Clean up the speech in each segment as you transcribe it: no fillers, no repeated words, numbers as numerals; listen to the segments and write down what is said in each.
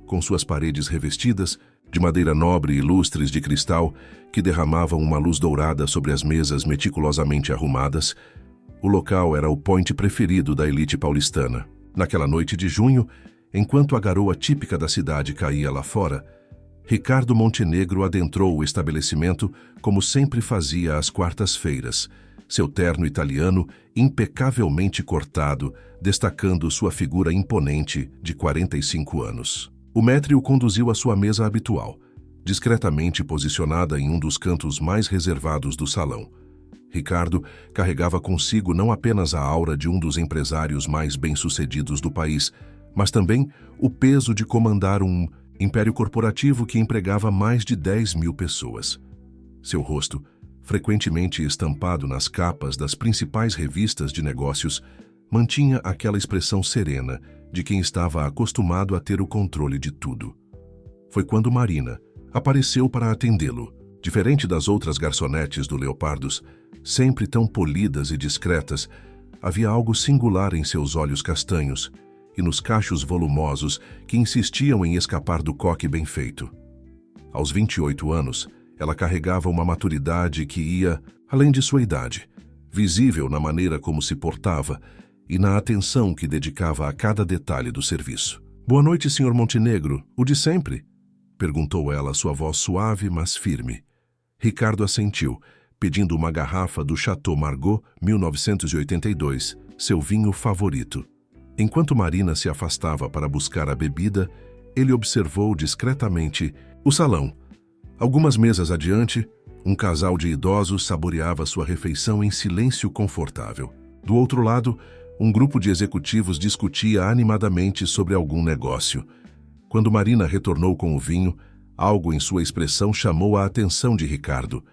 com suas paredes revestidas de madeira nobre e lustres de cristal que derramavam uma luz dourada sobre as mesas meticulosamente arrumadas. O local era o point preferido da elite paulistana. Naquela noite de junho, enquanto a garoa típica da cidade caía lá fora, Ricardo Montenegro adentrou o estabelecimento como sempre fazia às quartas-feiras, seu terno italiano impecavelmente cortado, destacando sua figura imponente de 45 anos. O maître o conduziu à sua mesa habitual, discretamente posicionada em um dos cantos mais reservados do salão. Ricardo carregava consigo não apenas a aura de um dos empresários mais bem-sucedidos do país, mas também o peso de comandar um império corporativo que empregava mais de 10.000 pessoas. Seu rosto, frequentemente estampado nas capas das principais revistas de negócios, mantinha aquela expressão serena de quem estava acostumado a ter o controle de tudo. Foi quando Marina apareceu para atendê-lo. Diferente das outras garçonetes do Leopardos, sempre tão polidas e discretas, havia algo singular em seus olhos castanhos e nos cachos volumosos que insistiam em escapar do coque bem feito. Aos 28 anos, ela carregava uma maturidade que ia além de sua idade, visível na maneira como se portava e na atenção que dedicava a cada detalhe do serviço. "Boa noite, Sr. Montenegro, o de sempre?" perguntou ela, sua voz suave, mas firme. Ricardo assentiu, pedindo uma garrafa do Chateau Margaux 1982, seu vinho favorito. Enquanto Marina se afastava para buscar a bebida, ele observou discretamente o salão. Algumas mesas adiante, um casal de idosos saboreava sua refeição em silêncio confortável. Do outro lado, um grupo de executivos discutia animadamente sobre algum negócio. Quando Marina retornou com o vinho, algo em sua expressão chamou a atenção de Ricardo.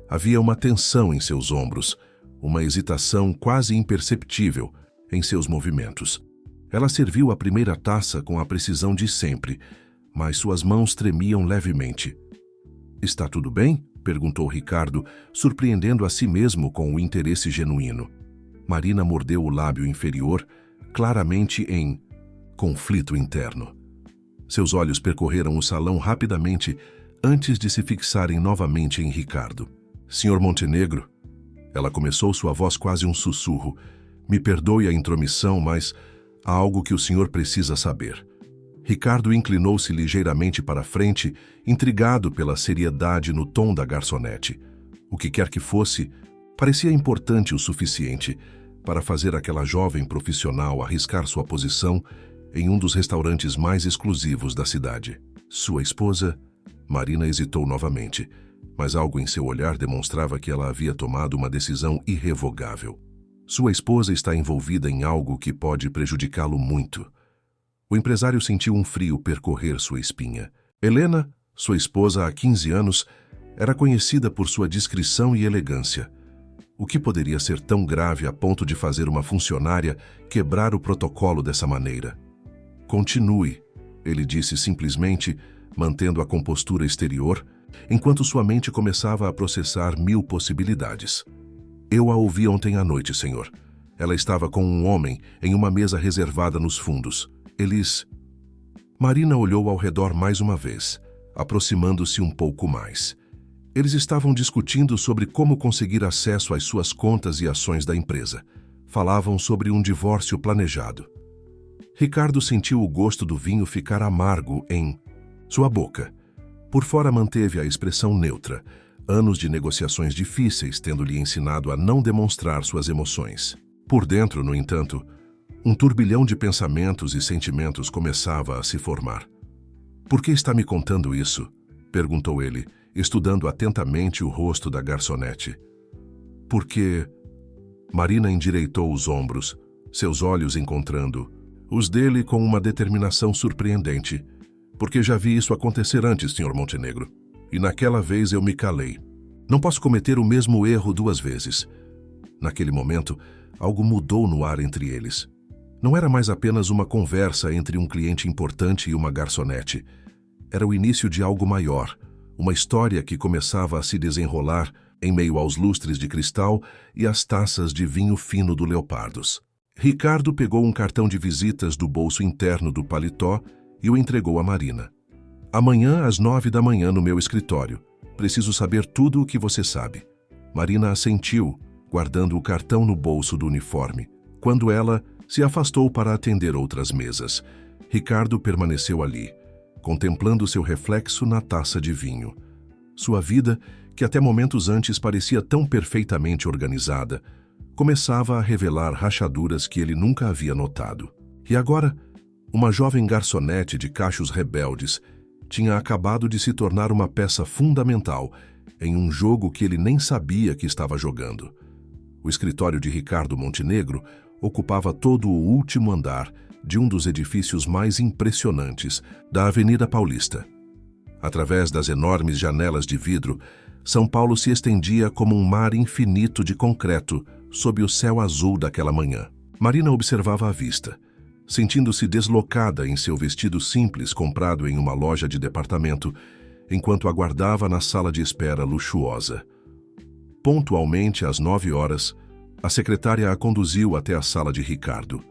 Havia uma tensão em seus ombros, uma hesitação quase imperceptível em seus movimentos. Ela serviu a primeira taça com a precisão de sempre, mas suas mãos tremiam levemente. "Está tudo bem?" perguntou Ricardo, surpreendendo a si mesmo com o interesse genuíno. Marina mordeu o lábio inferior, claramente em conflito interno. Seus olhos percorreram o salão rapidamente antes de se fixarem novamente em Ricardo. "Sr. Montenegro?" Ela começou, sua voz quase um sussurro. "Me perdoe a intromissão, mas há algo que o senhor precisa saber." Ricardo inclinou-se ligeiramente para a frente, intrigado pela seriedade no tom da garçonete. O que quer que fosse, parecia importante o suficiente para fazer aquela jovem profissional arriscar sua posição em um dos restaurantes mais exclusivos da cidade. Sua esposa? Marina hesitou novamente, mas algo em seu olhar demonstrava que ela havia tomado uma decisão irrevogável. Sua esposa está envolvida em algo que pode prejudicá-lo muito. O empresário sentiu um frio percorrer sua espinha. Helena, sua esposa há 15 anos, era conhecida por sua discrição e elegância. O que poderia ser tão grave a ponto de fazer uma funcionária quebrar o protocolo dessa maneira? "Continue", ele disse simplesmente, mantendo a compostura exterior, enquanto sua mente começava a processar 1000 possibilidades. "Eu a ouvi ontem à noite, senhor. Ela estava com um homem em uma mesa reservada nos fundos. Eles..." Marina olhou ao redor mais uma vez, aproximando-se um pouco mais. Eles estavam discutindo sobre como conseguir acesso às suas contas e ações da empresa. Falavam sobre um divórcio planejado. Ricardo sentiu o gosto do vinho ficar amargo em sua boca. Por fora manteve a expressão neutra, anos de negociações difíceis tendo-lhe ensinado a não demonstrar suas emoções. Por dentro, no entanto, um turbilhão de pensamentos e sentimentos começava a se formar. "Por que está me contando isso?" perguntou ele, estudando atentamente o rosto da garçonete. "Porque..." Marina endireitou os ombros, seus olhos encontrando os dele com uma determinação surpreendente. "Porque já vi isso acontecer antes, Sr. Montenegro. E naquela vez eu me calei. Não posso cometer o mesmo erro 2 vezes." Naquele momento, algo mudou no ar entre eles. Não era mais apenas uma conversa entre um cliente importante e uma garçonete. Era o início de algo maior, uma história que começava a se desenrolar em meio aos lustres de cristal e às taças de vinho fino do Leopardos. Ricardo pegou um cartão de visitas do bolso interno do paletó e o entregou a Marina. Amanhã às 9 da manhã no meu escritório. Preciso saber tudo o que você sabe. Marina assentiu, guardando o cartão no bolso do uniforme, quando ela se afastou para atender outras mesas. Ricardo permaneceu ali, contemplando seu reflexo na taça de vinho. Sua vida, que até momentos antes parecia tão perfeitamente organizada, começava a revelar rachaduras que ele nunca havia notado. E agora, uma jovem garçonete de cachos rebeldes tinha acabado de se tornar uma peça fundamental em um jogo que ele nem sabia que estava jogando. O escritório de Ricardo Montenegro ocupava todo o último andar de um dos edifícios mais impressionantes da Avenida Paulista. Através das enormes janelas de vidro, São Paulo se estendia como um mar infinito de concreto sob o céu azul daquela manhã. Marina observava a vista, sentindo-se deslocada em seu vestido simples comprado em uma loja de departamento, enquanto aguardava na sala de espera luxuosa. Pontualmente às 9 horas, a secretária a conduziu até a sala de Ricardo.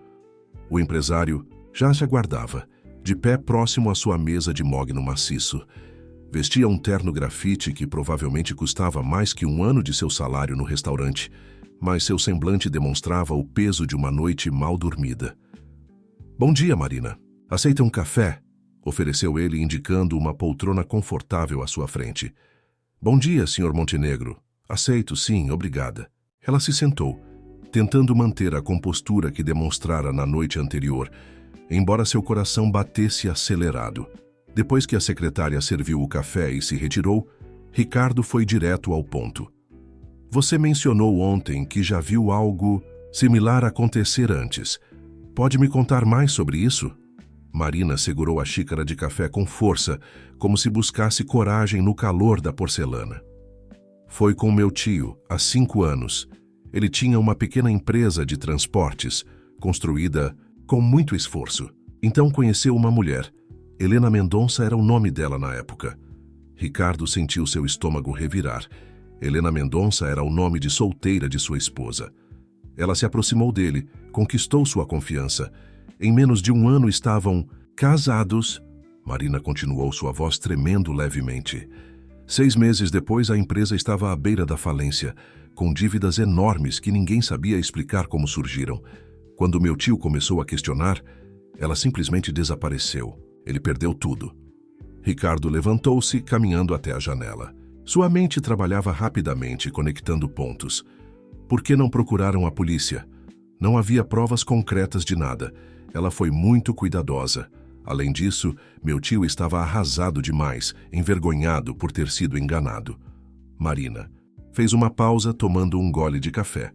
O empresário já se aguardava, de pé próximo à sua mesa de mogno maciço. Vestia um terno grafite que provavelmente custava mais que um ano de seu salário no restaurante, mas seu semblante demonstrava o peso de uma noite mal dormida. "Bom dia, Marina. Aceita um café?" ofereceu ele, indicando uma poltrona confortável à sua frente. "Bom dia, Sr. Montenegro. Aceito, sim, obrigada." Ela se sentou, tentando manter a compostura que demonstrara na noite anterior, embora seu coração batesse acelerado. Depois que a secretária serviu o café e se retirou, Ricardo foi direto ao ponto. "Você mencionou ontem que já viu algo similar acontecer antes. Pode me contar mais sobre isso?" Marina segurou a xícara de café com força, como se buscasse coragem no calor da porcelana. "Foi com meu tio, há 5 anos. Ele tinha uma pequena empresa de transportes, construída com muito esforço. Então conheceu uma mulher. Helena Mendonça era o nome dela na época." Ricardo sentiu seu estômago revirar. Helena Mendonça era o nome de solteira de sua esposa. Ela se aproximou dele, conquistou sua confiança. Em menos de um ano estavam casados. Marina continuou, sua voz tremendo levemente. 6 meses depois, a empresa estava à beira da falência, com dívidas enormes que ninguém sabia explicar como surgiram. Quando meu tio começou a questionar, ela simplesmente desapareceu. Ele perdeu tudo. Ricardo levantou-se, caminhando até a janela. Sua mente trabalhava rapidamente, conectando pontos. Por que não procuraram a polícia? Não havia provas concretas de nada. Ela foi muito cuidadosa. Além disso, meu tio estava arrasado demais, envergonhado por ter sido enganado. Marina fez uma pausa, tomando um gole de café.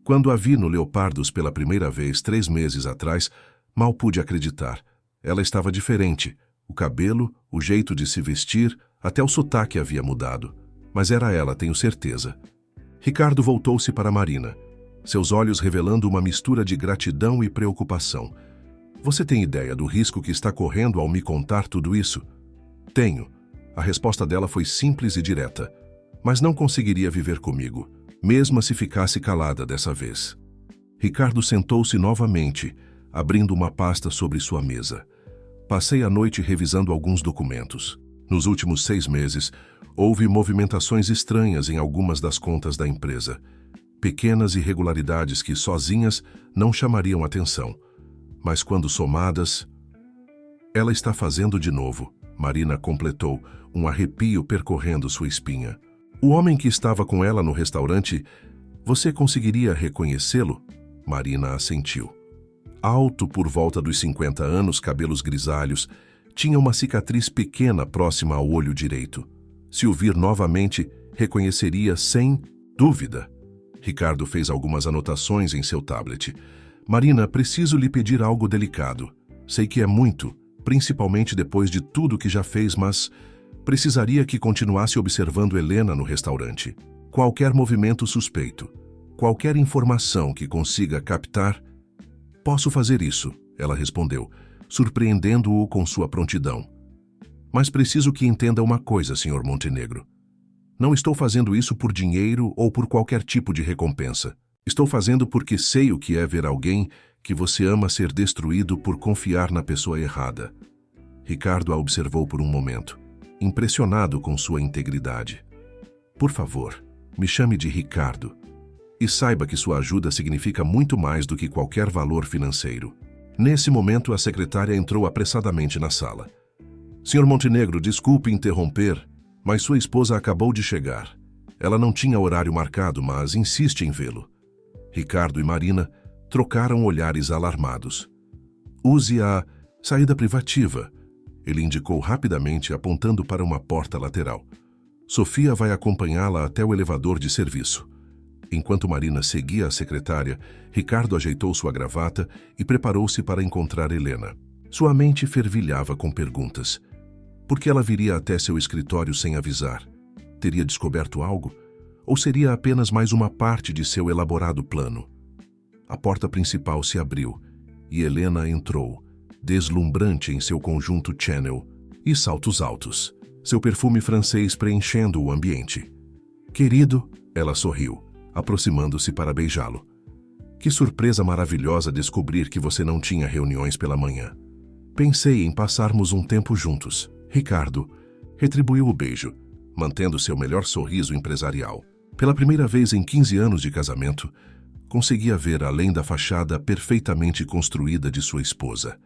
Quando a vi no Leopardos pela primeira vez 3 meses atrás, mal pude acreditar. Ela estava diferente. O cabelo, o jeito de se vestir, até o sotaque havia mudado. Mas era ela, tenho certeza. Ricardo voltou-se para Marina, seus olhos revelando uma mistura de gratidão e preocupação. "Você tem ideia do risco que está correndo ao me contar tudo isso?" "Tenho." A resposta dela foi simples e direta. "Mas não conseguiria viver comigo, mesmo se ficasse calada dessa vez." Ricardo sentou-se novamente, abrindo uma pasta sobre sua mesa. "Passei a noite revisando alguns documentos. Nos últimos 6 meses, houve movimentações estranhas em algumas das contas da empresa. Pequenas irregularidades que, sozinhas, não chamariam atenção. Mas quando somadas..." "Ela está fazendo de novo", Marina completou, um arrepio percorrendo sua espinha. "O homem que estava com ela no restaurante, você conseguiria reconhecê-lo?" Marina assentiu. Alto por volta dos 50 anos, cabelos grisalhos, tinha uma cicatriz pequena próxima ao olho direito. Se o vir novamente, reconheceria sem dúvida. Ricardo fez algumas anotações em seu tablet. "Marina, preciso lhe pedir algo delicado. Sei que é muito, principalmente depois de tudo que já fez, mas precisaria que continuasse observando Helena no restaurante. Qualquer movimento suspeito, qualquer informação que consiga captar..." "Posso fazer isso", ela respondeu, surpreendendo-o com sua prontidão. "Mas preciso que entenda uma coisa, Sr. Montenegro. Não estou fazendo isso por dinheiro ou por qualquer tipo de recompensa. Estou fazendo porque sei o que é ver alguém que você ama ser destruído por confiar na pessoa errada. Ricardo a observou por um momento, impressionado com sua integridade. Por favor, me chame de Ricardo. E saiba que sua ajuda significa muito mais do que qualquer valor financeiro. Nesse momento, a secretária entrou apressadamente na sala. Sr. Montenegro, desculpe interromper, mas sua esposa acabou de chegar. Ela não tinha horário marcado, mas insiste em vê-lo. Ricardo e Marina trocaram olhares alarmados. Use a saída privativa, ele indicou rapidamente, apontando para uma porta lateral. Sofia vai acompanhá-la até o elevador de serviço. Enquanto Marina seguia a secretária, Ricardo ajeitou sua gravata e preparou-se para encontrar Helena. Sua mente fervilhava com perguntas. Por que ela viria até seu escritório sem avisar? Teria descoberto algo? Ou seria apenas mais uma parte de seu elaborado plano? A porta principal se abriu e Helena entrou, deslumbrante em seu conjunto Chanel e saltos altos, seu perfume francês preenchendo o ambiente. Querido, ela sorriu, aproximando-se para beijá-lo. Que surpresa maravilhosa descobrir que você não tinha reuniões pela manhã. Pensei em passarmos um tempo juntos. Ricardo retribuiu o beijo, mantendo seu melhor sorriso empresarial. Pela primeira vez em 15 anos de casamento, conseguia ver além da fachada perfeitamente construída de sua esposa.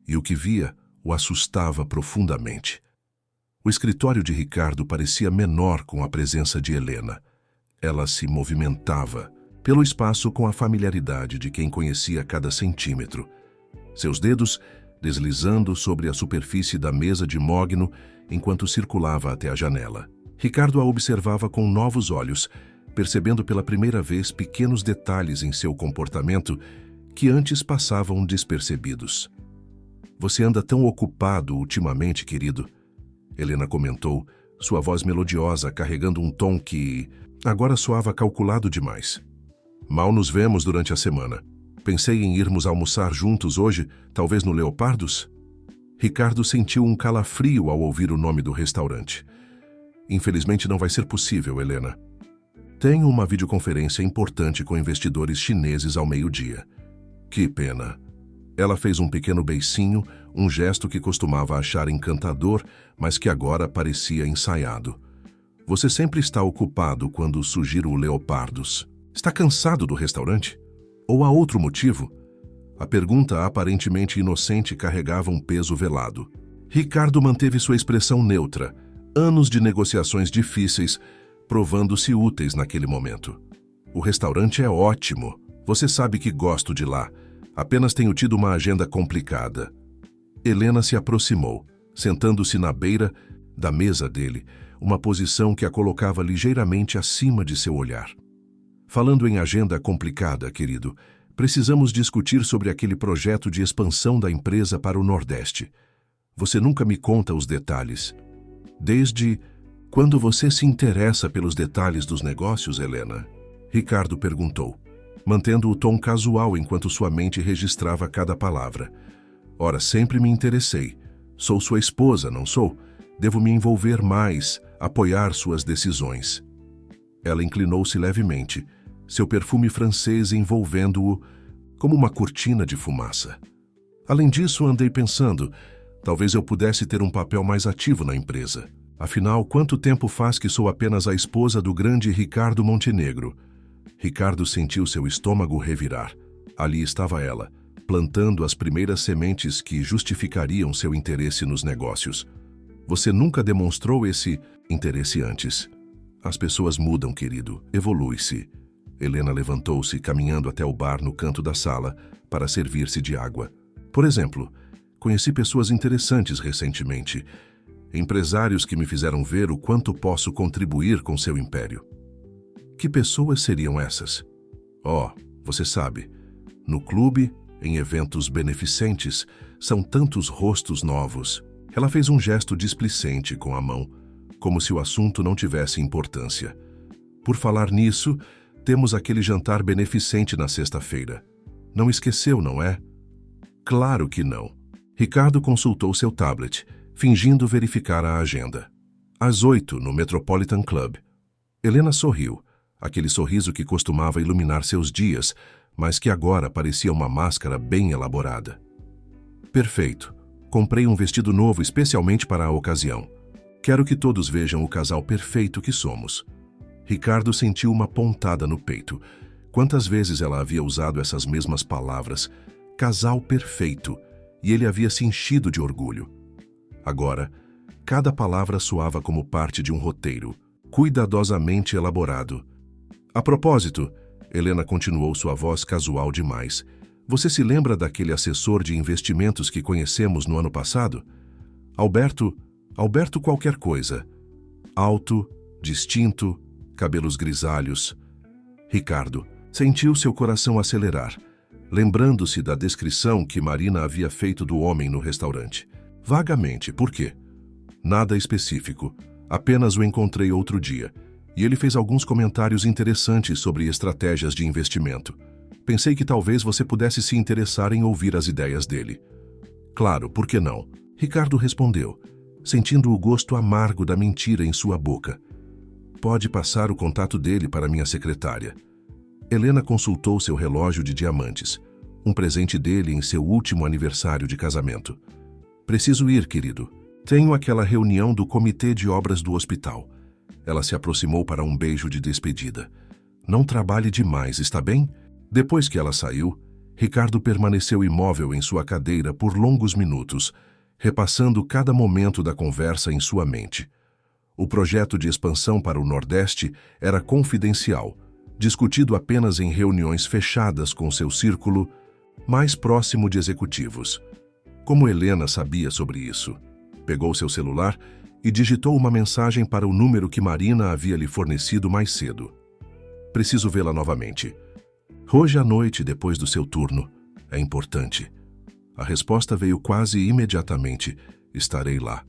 E o que via o assustava profundamente. O escritório de Ricardo parecia menor com a presença de Helena. Ela se movimentava pelo espaço com a familiaridade de quem conhecia cada centímetro. Seus dedos deslizando sobre a superfície da mesa de mogno enquanto circulava até a janela. Ricardo a observava com novos olhos, percebendo pela primeira vez pequenos detalhes em seu comportamento que antes passavam despercebidos. Você anda tão ocupado ultimamente, querido, Helena comentou, sua voz melodiosa carregando um tom que agora soava calculado demais. Mal nos vemos durante a semana. Pensei em irmos almoçar juntos hoje, talvez no Leopardos? Ricardo sentiu um calafrio ao ouvir o nome do restaurante. Infelizmente não vai ser possível, Helena. Tenho uma videoconferência importante com investidores chineses ao meio-dia. Que pena. Ela fez um pequeno beicinho, um gesto que costumava achar encantador, mas que agora parecia ensaiado. Você sempre está ocupado quando sugiro o Leopardos. Está cansado do restaurante? Ou há outro motivo? A pergunta aparentemente inocente carregava um peso velado. Ricardo manteve sua expressão neutra. Anos de negociações difíceis, provando-se úteis naquele momento. O restaurante é ótimo. Você sabe que gosto de lá. Apenas tenho tido uma agenda complicada. Helena se aproximou, sentando-se na beira da mesa dele, uma posição que a colocava ligeiramente acima de seu olhar. Falando em agenda complicada, querido, precisamos discutir sobre aquele projeto de expansão da empresa para o Nordeste. Você nunca me conta os detalhes. Desde quando você se interessa pelos detalhes dos negócios, Helena? Ricardo perguntou, mantendo o tom casual enquanto sua mente registrava cada palavra. Ora, sempre me interessei. Sou sua esposa, não sou? Devo me envolver mais, apoiar suas decisões. Ela inclinou-se levemente, seu perfume francês envolvendo-o como uma cortina de fumaça. Além disso, andei pensando, talvez eu pudesse ter um papel mais ativo na empresa. Afinal, quanto tempo faz que sou apenas a esposa do grande Ricardo Montenegro? Ricardo sentiu seu estômago revirar. Ali estava ela, plantando as primeiras sementes que justificariam seu interesse nos negócios. Você nunca demonstrou esse interesse antes. As pessoas mudam, querido. Evolui-se. Helena levantou-se, caminhando até o bar no canto da sala para servir-se de água. Por exemplo, conheci pessoas interessantes recentemente. Empresários que me fizeram ver o quanto posso contribuir com seu império. Que pessoas seriam essas? Oh, você sabe, no clube, em eventos beneficentes, são tantos rostos novos. Ela fez um gesto displicente com a mão, como se o assunto não tivesse importância. Por falar nisso, temos aquele jantar beneficente na sexta-feira. Não esqueceu, não é? Claro que não. Ricardo consultou seu tablet, fingindo verificar a agenda. Às 8, no Metropolitan Club. Helena sorriu, aquele sorriso que costumava iluminar seus dias, mas que agora parecia uma máscara bem elaborada. Perfeito. Comprei um vestido novo especialmente para a ocasião. Quero que todos vejam o casal perfeito que somos. Ricardo sentiu uma pontada no peito. Quantas vezes ela havia usado essas mesmas palavras, casal perfeito, e ele havia se enchido de orgulho. Agora, cada palavra soava como parte de um roteiro, cuidadosamente elaborado. A propósito, Helena continuou sua voz casual demais. Você se lembra daquele assessor de investimentos que conhecemos no ano passado? Alberto qualquer coisa. Alto, distinto, cabelos grisalhos. Ricardo sentiu seu coração acelerar, lembrando-se da descrição que Marina havia feito do homem no restaurante. Vagamente, por quê? Nada específico, apenas o encontrei outro dia, e ele fez alguns comentários interessantes sobre estratégias de investimento. Pensei que talvez você pudesse se interessar em ouvir as ideias dele. Claro, por que não? Ricardo respondeu, sentindo o gosto amargo da mentira em sua boca. Pode passar o contato dele para minha secretária. Helena consultou seu relógio de diamantes, um presente dele em seu último aniversário de casamento. Preciso ir, querido. Tenho aquela reunião do comitê de obras do hospital. Ela se aproximou para um beijo de despedida. Não trabalhe demais, está bem? Depois que ela saiu, Ricardo permaneceu imóvel em sua cadeira por longos minutos, repassando cada momento da conversa em sua mente. O projeto de expansão para o Nordeste era confidencial, discutido apenas em reuniões fechadas com seu círculo mais próximo de executivos. Como Helena sabia sobre isso? Pegou seu celular e digitou uma mensagem para o número que Marina havia lhe fornecido mais cedo. Preciso vê-la novamente. Hoje à noite, depois do seu turno. É importante. A resposta veio quase imediatamente. Estarei lá.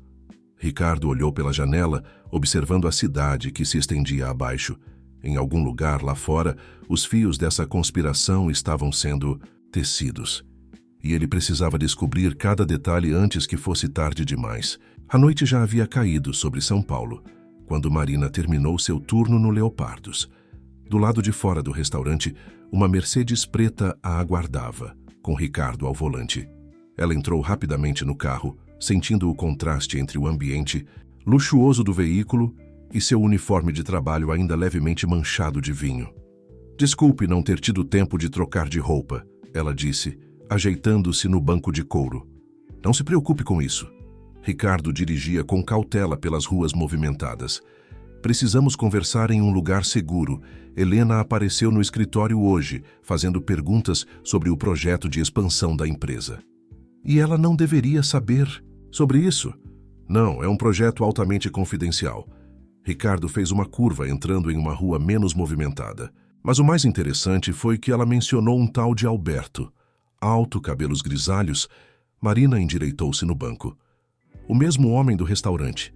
Ricardo olhou pela janela, observando a cidade que se estendia abaixo. Em algum lugar lá fora, os fios dessa conspiração estavam sendo tecidos. E ele precisava descobrir cada detalhe antes que fosse tarde demais. A noite já havia caído sobre São Paulo, quando Marina terminou seu turno no Leopardos. Do lado de fora do restaurante, uma Mercedes preta a aguardava, com Ricardo ao volante. Ela entrou rapidamente no carro, sentindo o contraste entre o ambiente luxuoso do veículo e seu uniforme de trabalho ainda levemente manchado de vinho. Desculpe não ter tido tempo de trocar de roupa, ela disse, ajeitando-se no banco de couro. Não se preocupe com isso. Ricardo dirigia com cautela pelas ruas movimentadas. Precisamos conversar em um lugar seguro. Helena apareceu no escritório hoje, fazendo perguntas sobre o projeto de expansão da empresa. E ela não deveria saber sobre isso? Não, é um projeto altamente confidencial. Ricardo fez uma curva entrando em uma rua menos movimentada. Mas o mais interessante foi que ela mencionou um tal de Alberto. Alto, cabelos grisalhos, Marina endireitou-se no banco. O mesmo homem do restaurante.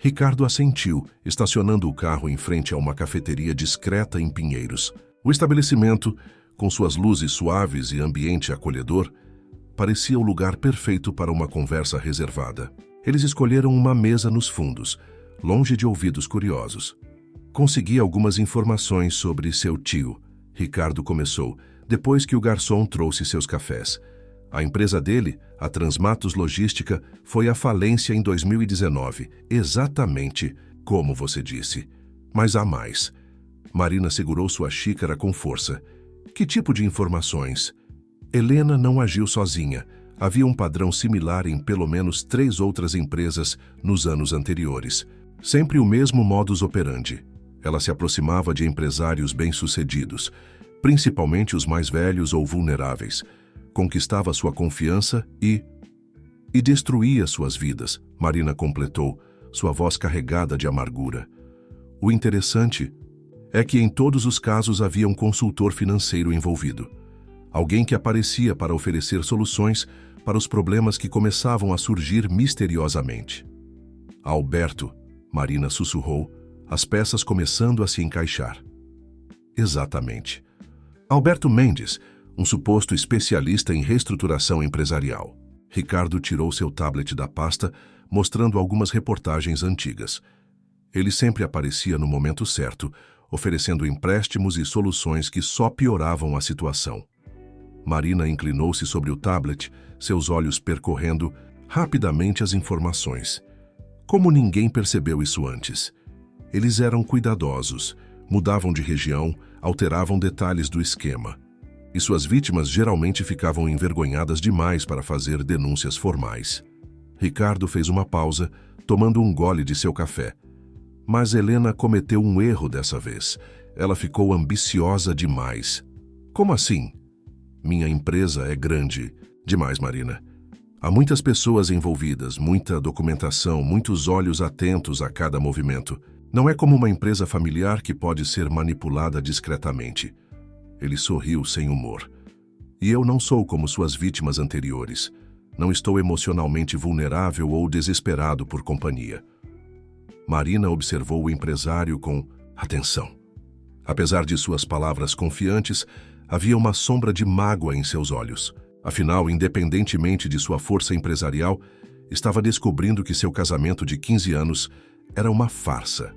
Ricardo assentiu, estacionando o carro em frente a uma cafeteria discreta em Pinheiros. O estabelecimento, com suas luzes suaves e ambiente acolhedor, parecia o lugar perfeito para uma conversa reservada. Eles escolheram uma mesa nos fundos, longe de ouvidos curiosos. Consegui algumas informações sobre seu tio, Ricardo começou, depois que o garçom trouxe seus cafés. A empresa dele, a Transmatos Logística, foi à falência em 2019, exatamente como você disse. Mas há mais. Marina segurou sua xícara com força. Que tipo de informações? Helena não agiu sozinha. Havia um padrão similar em pelo menos 3 outras empresas nos anos anteriores. Sempre o mesmo modus operandi. Ela se aproximava de empresários bem-sucedidos, principalmente os mais velhos ou vulneráveis. Conquistava sua confiança e destruía suas vidas, Marina completou, sua voz carregada de amargura. O interessante é que em todos os casos havia um consultor financeiro envolvido. Alguém que aparecia para oferecer soluções para os problemas que começavam a surgir misteriosamente. Alberto, Marina sussurrou, as peças começando a se encaixar. Exatamente. Alberto Mendes, um suposto especialista em reestruturação empresarial. Ricardo tirou seu tablet da pasta, mostrando algumas reportagens antigas. Ele sempre aparecia no momento certo, oferecendo empréstimos e soluções que só pioravam a situação. Marina inclinou-se sobre o tablet, seus olhos percorrendo rapidamente as informações. Como ninguém percebeu isso antes? Eles eram cuidadosos, mudavam de região, alteravam detalhes do esquema. E suas vítimas geralmente ficavam envergonhadas demais para fazer denúncias formais. Ricardo fez uma pausa, tomando um gole de seu café. Mas Helena cometeu um erro dessa vez. Ela ficou ambiciosa demais. Como assim? Minha empresa é grande. Demais, Marina. Há muitas pessoas envolvidas, muita documentação, muitos olhos atentos a cada movimento. Não é como uma empresa familiar que pode ser manipulada discretamente. Ele sorriu sem humor. E eu não sou como suas vítimas anteriores. Não estou emocionalmente vulnerável ou desesperado por companhia. Marina observou o empresário com atenção. Apesar de suas palavras confiantes, havia uma sombra de mágoa em seus olhos. Afinal, independentemente de sua força empresarial, estava descobrindo que seu casamento de 15 anos era uma farsa.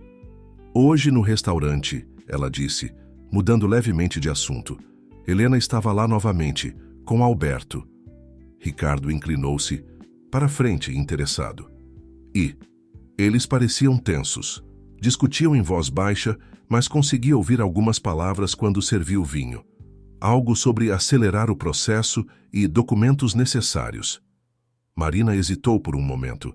Hoje no restaurante, ela disse, mudando levemente de assunto. Helena estava lá novamente, com Alberto. Ricardo inclinou-se para frente, interessado. Eles pareciam tensos. Discutiam em voz baixa, mas conseguia ouvir algumas palavras quando serviu o vinho. Algo sobre acelerar o processo e documentos necessários. Marina hesitou por um momento.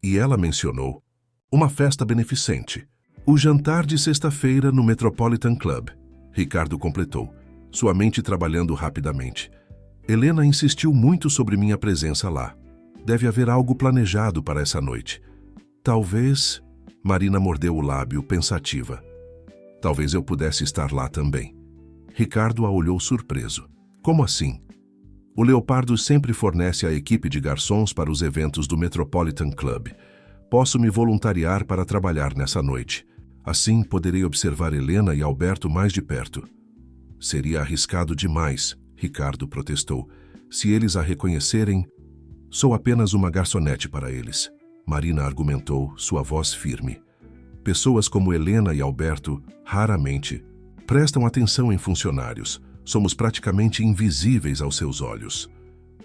E ela mencionou uma festa beneficente. O jantar de sexta-feira no Metropolitan Club. Ricardo completou, sua mente trabalhando rapidamente. Helena insistiu muito sobre minha presença lá. Deve haver algo planejado para essa noite. Talvez... Marina mordeu o lábio, pensativa. Talvez eu pudesse estar lá também. Ricardo a olhou surpreso. Como assim? O Leopardo sempre fornece a equipe de garçons para os eventos do Metropolitan Club. Posso me voluntariar para trabalhar nessa noite. Assim, poderei observar Helena e Alberto mais de perto. Seria arriscado demais, Ricardo protestou. Se eles a reconhecerem, sou apenas uma garçonete para eles. Marina argumentou, sua voz firme. Pessoas como Helena e Alberto, raramente, prestam atenção em funcionários. Somos praticamente invisíveis aos seus olhos.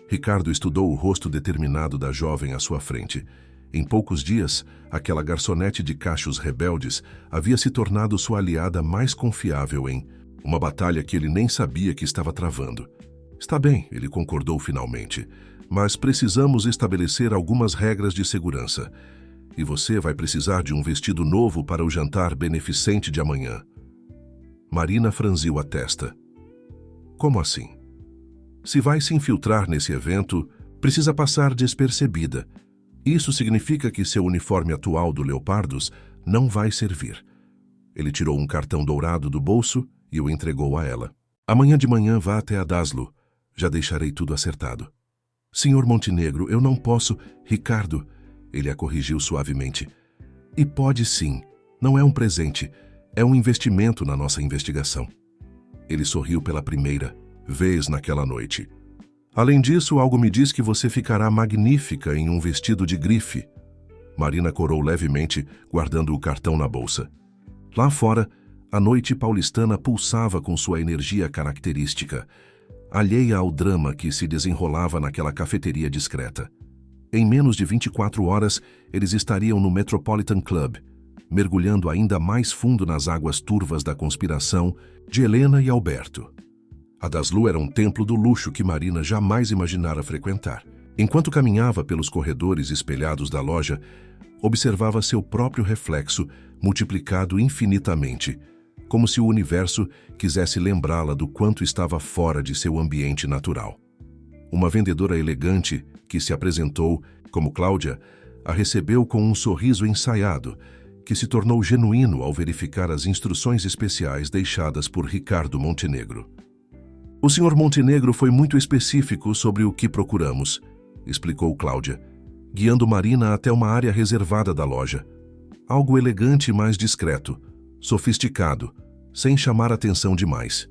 Ricardo estudou o rosto determinado da jovem à sua frente. Em poucos dias, aquela garçonete de cachos rebeldes havia se tornado sua aliada mais confiável em uma batalha que ele nem sabia que estava travando. Está bem, ele concordou finalmente, mas precisamos estabelecer algumas regras de segurança. E você vai precisar de um vestido novo para o jantar beneficente de amanhã. Marina franziu a testa. Como assim? Se vai se infiltrar nesse evento, precisa passar despercebida. Isso significa que seu uniforme atual do Leopardos não vai servir. Ele tirou um cartão dourado do bolso e o entregou a ela. Amanhã de manhã vá até a Daslo. Já deixarei tudo acertado. Senhor Montenegro, eu não posso... Ricardo, ele a corrigiu suavemente. E pode sim. Não é um presente. É um investimento na nossa investigação. Ele sorriu pela primeira vez naquela noite. Além disso, algo me diz que você ficará magnífica em um vestido de grife. Marina corou levemente, guardando o cartão na bolsa. Lá fora, a noite paulistana pulsava com sua energia característica, alheia ao drama que se desenrolava naquela cafeteria discreta. Em menos de 24 horas, eles estariam no Metropolitan Club, mergulhando ainda mais fundo nas águas turvas da conspiração de Helena e Alberto. A Daslo era um templo do luxo que Marina jamais imaginara frequentar. Enquanto caminhava pelos corredores espelhados da loja, observava seu próprio reflexo multiplicado infinitamente, como se o universo quisesse lembrá-la do quanto estava fora de seu ambiente natural. Uma vendedora elegante, que se apresentou como Cláudia, a recebeu com um sorriso ensaiado, que se tornou genuíno ao verificar as instruções especiais deixadas por Ricardo Montenegro. O Sr. Montenegro foi muito específico sobre o que procuramos, explicou Cláudia, guiando Marina até uma área reservada da loja. Algo elegante, mas discreto, sofisticado, sem chamar atenção demais.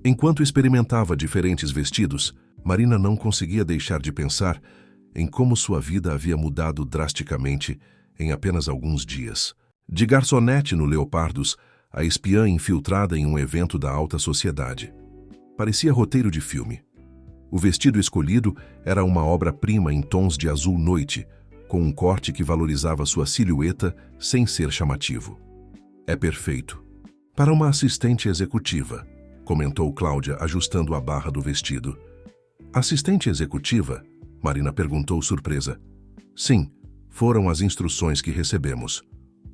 Enquanto experimentava diferentes vestidos, Marina não conseguia deixar de pensar em como sua vida havia mudado drasticamente em apenas alguns dias. De garçonete no Leopardos, a espiã infiltrada em um evento da alta sociedade. Parecia roteiro de filme. O vestido escolhido era uma obra-prima em tons de azul noite, com um corte que valorizava sua silhueta sem ser chamativo. É perfeito. Para uma assistente executiva, comentou Cláudia, ajustando a barra do vestido. Assistente executiva? Marina perguntou surpresa. Sim, foram as instruções que recebemos.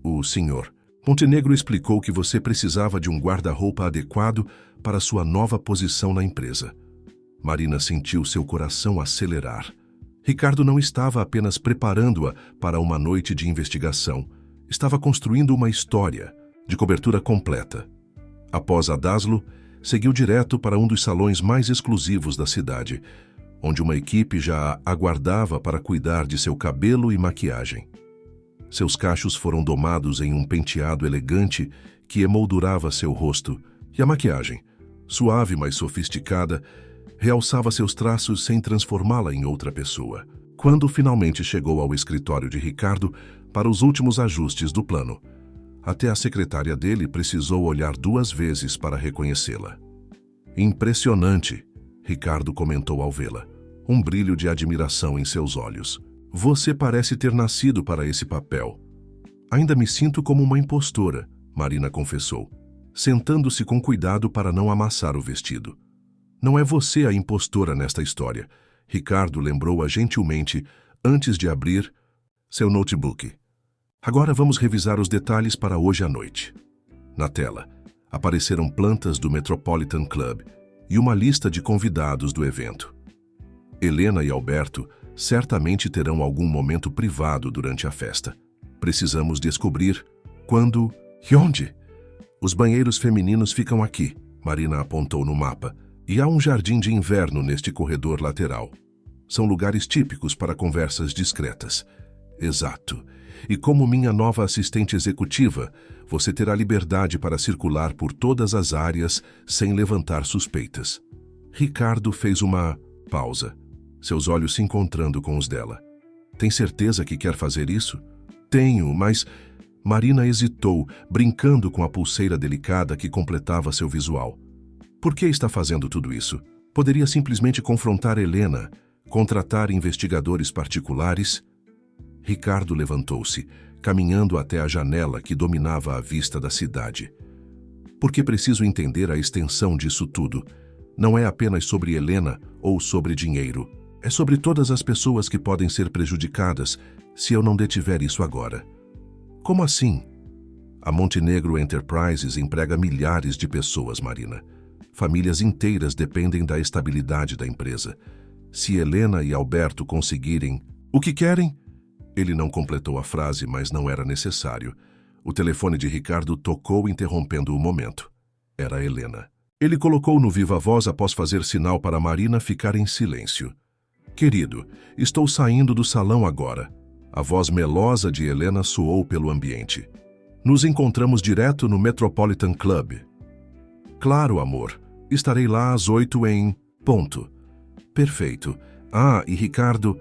O senhor Montenegro explicou que você precisava de um guarda-roupa adequado para sua nova posição na empresa. Marina sentiu seu coração acelerar. Ricardo não estava apenas preparando-a para uma noite de investigação. Estava construindo uma história, de cobertura completa. Após a Daslo, seguiu direto para um dos salões mais exclusivos da cidade, onde uma equipe já aguardava para cuidar de seu cabelo e maquiagem. Seus cachos foram domados em um penteado elegante que emoldurava seu rosto, e a maquiagem, suave mas sofisticada, realçava seus traços sem transformá-la em outra pessoa. Quando finalmente chegou ao escritório de Ricardo para os últimos ajustes do plano, até a secretária dele precisou olhar 2 vezes para reconhecê-la. Impressionante, Ricardo comentou ao vê-la, um brilho de admiração em seus olhos. Você parece ter nascido para esse papel. Ainda me sinto como uma impostora, Marina confessou, sentando-se com cuidado para não amassar o vestido. Não é você a impostora nesta história, Ricardo lembrou-a gentilmente antes de abrir seu notebook. Agora vamos revisar os detalhes para hoje à noite. Na tela, apareceram plantas do Metropolitan Club e uma lista de convidados do evento. Helena e Alberto certamente terão algum momento privado durante a festa. Precisamos descobrir quando e onde. Os banheiros femininos ficam aqui, Marina apontou no mapa, e há um jardim de inverno neste corredor lateral. São lugares típicos para conversas discretas. Exato. E como minha nova assistente executiva, você terá liberdade para circular por todas as áreas sem levantar suspeitas. Ricardo fez uma pausa, seus olhos se encontrando com os dela. Tem certeza que quer fazer isso? Tenho, mas... Marina hesitou, brincando com a pulseira delicada que completava seu visual. Por que está fazendo tudo isso? Poderia simplesmente confrontar Helena, contratar investigadores particulares. Ricardo levantou-se, caminhando até a janela que dominava a vista da cidade. Porque preciso entender a extensão disso tudo. Não é apenas sobre Helena ou sobre dinheiro. É sobre todas as pessoas que podem ser prejudicadas se eu não detiver isso agora. Como assim? A Montenegro Enterprises emprega milhares de pessoas, Marina. Famílias inteiras dependem da estabilidade da empresa. Se Helena e Alberto conseguirem o que querem... Ele não completou a frase, mas não era necessário. O telefone de Ricardo tocou, interrompendo o momento. Era Helena. Ele colocou no viva-voz após fazer sinal para Marina ficar em silêncio. Querido, estou saindo do salão agora. A voz melosa de Helena soou pelo ambiente. Nos encontramos direto no Metropolitan Club. Claro, amor. Estarei lá às 8 em... ponto. Perfeito. Ah, e Ricardo...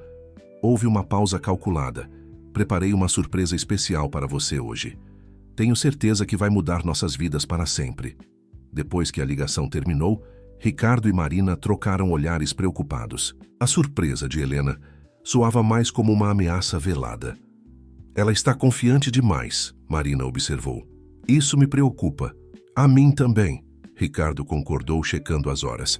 Houve uma pausa calculada. Preparei uma surpresa especial para você hoje. Tenho certeza que vai mudar nossas vidas para sempre. Depois que a ligação terminou, Ricardo e Marina trocaram olhares preocupados. A surpresa de Helena soava mais como uma ameaça velada. Ela está confiante demais, Marina observou. Isso me preocupa. A mim também, Ricardo concordou, checando as horas.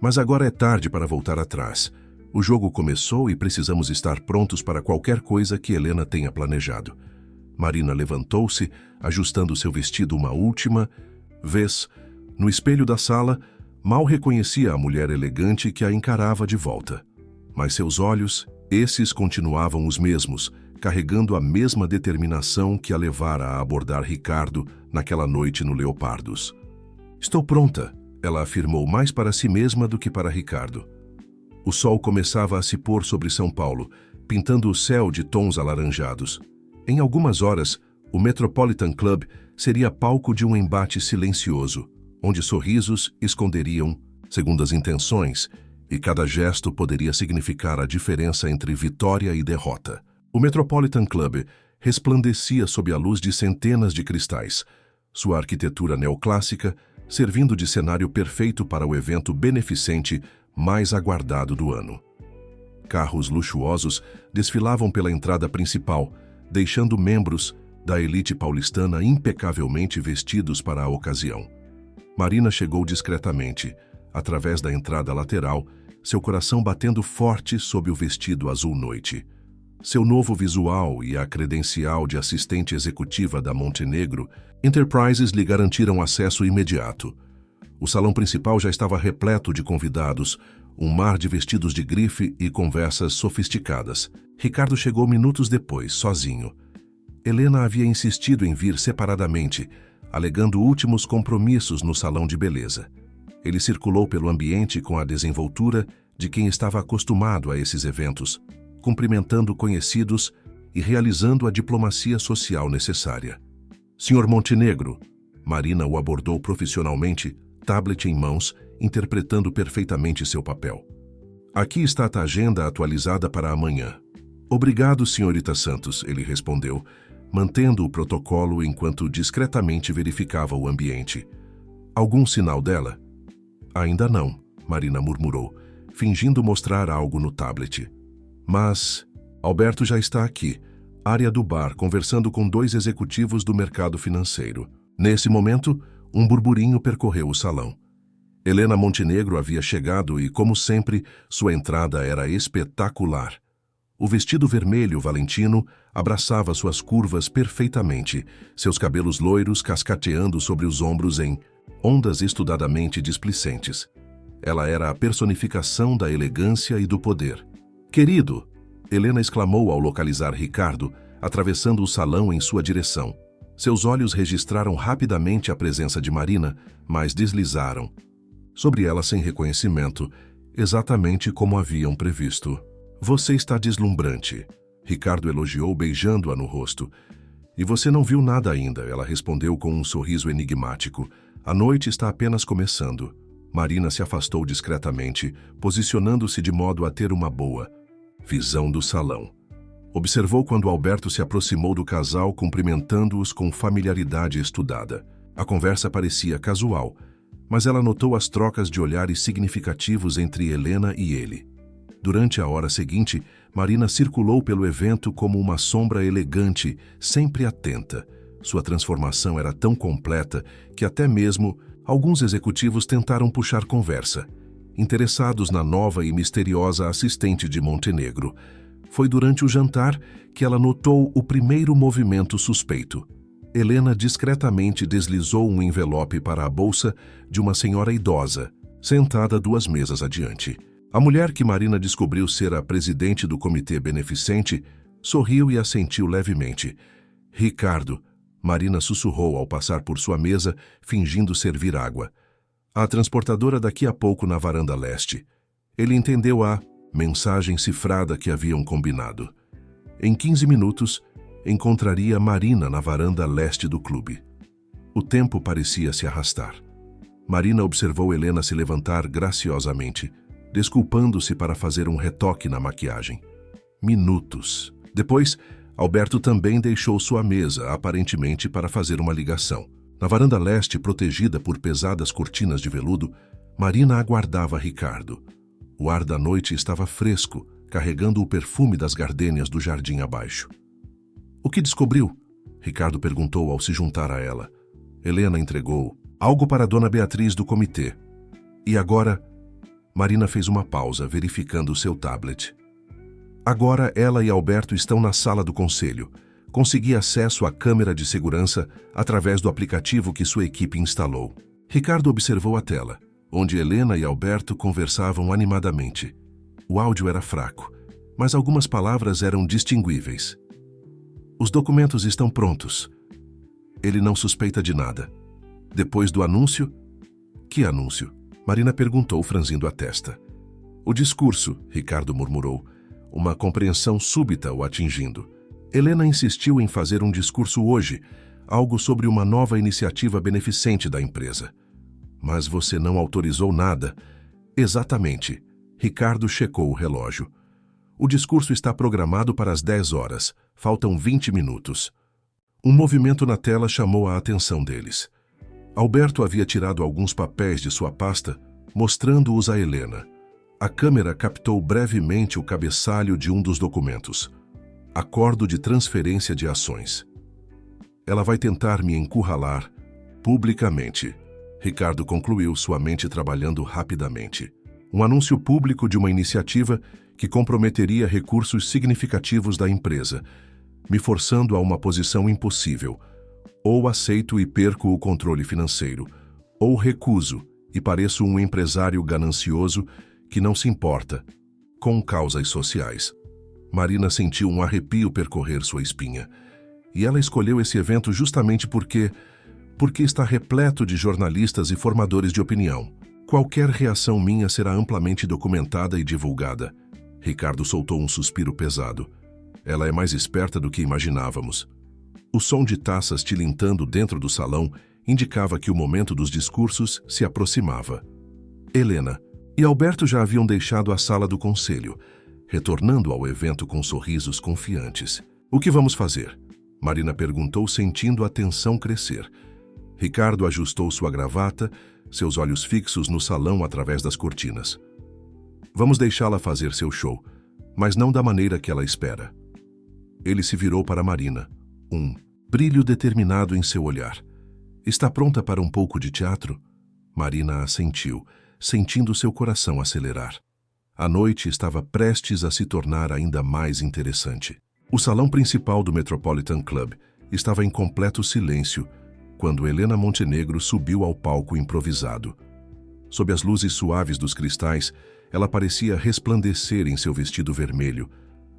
Mas agora é tarde para voltar atrás. O jogo começou e precisamos estar prontos para qualquer coisa que Helena tenha planejado. Marina levantou-se, ajustando seu vestido uma última vez. No espelho da sala, mal reconhecia a mulher elegante que a encarava de volta. Mas seus olhos, esses continuavam os mesmos, carregando a mesma determinação que a levara a abordar Ricardo naquela noite no Leopardos. Estou pronta, ela afirmou mais para si mesma do que para Ricardo. O sol começava a se pôr sobre São Paulo, pintando o céu de tons alaranjados. Em algumas horas, o Metropolitan Club seria palco de um embate silencioso, onde sorrisos esconderiam, segundo as intenções, e cada gesto poderia significar a diferença entre vitória e derrota. O Metropolitan Club resplandecia sob a luz de centenas de cristais, sua arquitetura neoclássica servindo de cenário perfeito para o evento beneficente mais aguardado do ano. Carros luxuosos desfilavam pela entrada principal, deixando membros da elite paulistana impecavelmente vestidos para a ocasião. Marina chegou discretamente, através da entrada lateral, seu coração batendo forte sob o vestido azul noite. Seu novo visual e a credencial de assistente executiva da Montenegro Enterprises lhe garantiram acesso imediato. O salão principal já estava repleto de convidados, um mar de vestidos de grife e conversas sofisticadas. Ricardo chegou minutos depois, sozinho. Helena havia insistido em vir separadamente, alegando últimos compromissos no salão de beleza. Ele circulou pelo ambiente com a desenvoltura de quem estava acostumado a esses eventos, cumprimentando conhecidos e realizando a diplomacia social necessária. Senhor Montenegro, Marina o abordou profissionalmente, tablet em mãos, interpretando perfeitamente seu papel. Aqui está a agenda atualizada para amanhã. Obrigado, senhorita Santos, ele respondeu, mantendo o protocolo enquanto discretamente verificava o ambiente. Algum sinal dela? Ainda não, Marina murmurou, fingindo mostrar algo no tablet. Mas Alberto já está aqui, área do bar, conversando com 2 executivos do mercado financeiro. Nesse momento, um burburinho percorreu o salão. Helena Montenegro havia chegado e, como sempre, sua entrada era espetacular. O vestido vermelho valentino abraçava suas curvas perfeitamente, seus cabelos loiros cascateando sobre os ombros em ondas estudadamente displicentes. Ela era a personificação da elegância e do poder. Querido! Helena exclamou ao localizar Ricardo, atravessando o salão em sua direção. Seus olhos registraram rapidamente a presença de Marina, mas deslizaram sobre ela sem reconhecimento, exatamente como haviam previsto. Você está deslumbrante, Ricardo elogiou beijando-a no rosto. E você não viu nada ainda, ela respondeu com um sorriso enigmático. A noite está apenas começando. Marina se afastou discretamente, posicionando-se de modo a ter uma boa visão do salão. Observou quando Alberto se aproximou do casal, cumprimentando-os com familiaridade estudada. A conversa parecia casual, mas ela notou as trocas de olhares significativos entre Helena e ele. Durante a hora seguinte, Marina circulou pelo evento como uma sombra elegante, sempre atenta. Sua transformação era tão completa que até mesmo alguns executivos tentaram puxar conversa, interessados na nova e misteriosa assistente de Montenegro. Foi durante o jantar que ela notou o primeiro movimento suspeito. Helena discretamente deslizou um envelope para a bolsa de uma senhora idosa, sentada 2 mesas adiante. A mulher que Marina descobriu ser a presidente do comitê beneficente sorriu e assentiu levemente. Ricardo, Marina sussurrou ao passar por sua mesa, fingindo servir água. A transportadora daqui a pouco na varanda leste. Ele entendeu a mensagem cifrada que haviam combinado. Em 15 minutos, encontraria Marina na varanda leste do clube. O tempo parecia se arrastar. Marina observou Helena se levantar graciosamente, desculpando-se para fazer um retoque na maquiagem. Minutos. Depois, Alberto também deixou sua mesa, aparentemente para fazer uma ligação. Na varanda leste, protegida por pesadas cortinas de veludo, Marina aguardava Ricardo. O ar da noite estava fresco, carregando o perfume das gardênias do jardim abaixo. O que descobriu? Ricardo perguntou ao se juntar a ela. Helena entregou algo para Dona Beatriz do comitê. E agora? Marina fez uma pausa, verificando seu tablet. Agora ela e Alberto estão na sala do conselho. Consegui acesso à câmera de segurança através do aplicativo que sua equipe instalou. Ricardo observou a tela, onde Helena e Alberto conversavam animadamente. O áudio era fraco, mas algumas palavras eram distinguíveis. Os documentos estão prontos. Ele não suspeita de nada. Depois do anúncio... Que anúncio? Marina perguntou, franzindo a testa. O discurso, Ricardo murmurou, uma compreensão súbita o atingindo. Helena insistiu em fazer um discurso hoje, algo sobre uma nova iniciativa beneficente da empresa. Mas você não autorizou nada. Exatamente. Ricardo checou o relógio. O discurso está programado para as 10 horas. Faltam 20 minutos. Um movimento na tela chamou a atenção deles. Alberto havia tirado alguns papéis de sua pasta, mostrando-os a Helena. A câmera captou brevemente o cabeçalho de um dos documentos. Acordo de transferência de ações. Ela vai tentar me encurralar publicamente. Ricardo concluiu, sua mente trabalhando rapidamente. Um anúncio público de uma iniciativa que comprometeria recursos significativos da empresa, me forçando a uma posição impossível. Ou aceito e perco o controle financeiro, ou recuso e pareço um empresário ganancioso que não se importa com causas sociais. Marina sentiu um arrepio percorrer sua espinha. E ela escolheu esse evento justamente porque está repleto de jornalistas e formadores de opinião. Qualquer reação minha será amplamente documentada e divulgada. Ricardo soltou um suspiro pesado. Ela é mais esperta do que imaginávamos. O som de taças tilintando dentro do salão indicava que o momento dos discursos se aproximava. Helena e Alberto já haviam deixado a sala do conselho, retornando ao evento com sorrisos confiantes. O que vamos fazer? Marina perguntou, sentindo a tensão crescer. Ricardo ajustou sua gravata, seus olhos fixos no salão através das cortinas. Vamos deixá-la fazer seu show, mas não da maneira que ela espera. Ele se virou para Marina, um brilho determinado em seu olhar. Está pronta para um pouco de teatro? Marina assentiu, sentindo seu coração acelerar. A noite estava prestes a se tornar ainda mais interessante. O salão principal do Metropolitan Club estava em completo silêncio quando Helena Montenegro subiu ao palco improvisado. Sob as luzes suaves dos cristais, ela parecia resplandecer em seu vestido vermelho,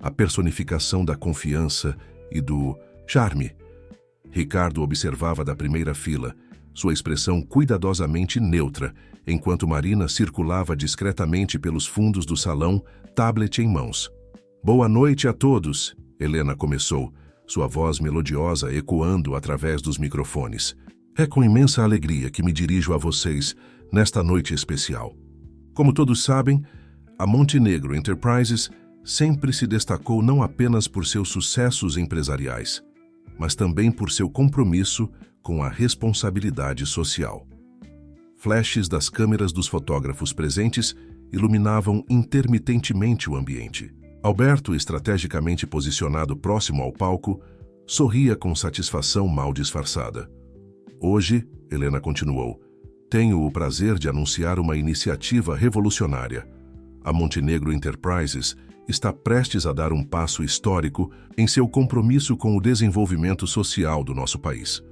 a personificação da confiança e do charme. Ricardo observava da primeira fila, sua expressão cuidadosamente neutra, enquanto Marina circulava discretamente pelos fundos do salão, tablet em mãos. Boa noite a todos, Helena começou, sua voz melodiosa ecoando através dos microfones. É com imensa alegria que me dirijo a vocês nesta noite especial. Como todos sabem, a Montenegro Enterprises sempre se destacou não apenas por seus sucessos empresariais, mas também por seu compromisso com a responsabilidade social. Flashes das câmeras dos fotógrafos presentes iluminavam intermitentemente o ambiente. Alberto, estrategicamente posicionado próximo ao palco, sorria com satisfação mal disfarçada. Hoje, Helena continuou, tenho o prazer de anunciar uma iniciativa revolucionária. A Montenegro Enterprises está prestes a dar um passo histórico em seu compromisso com o desenvolvimento social do nosso país.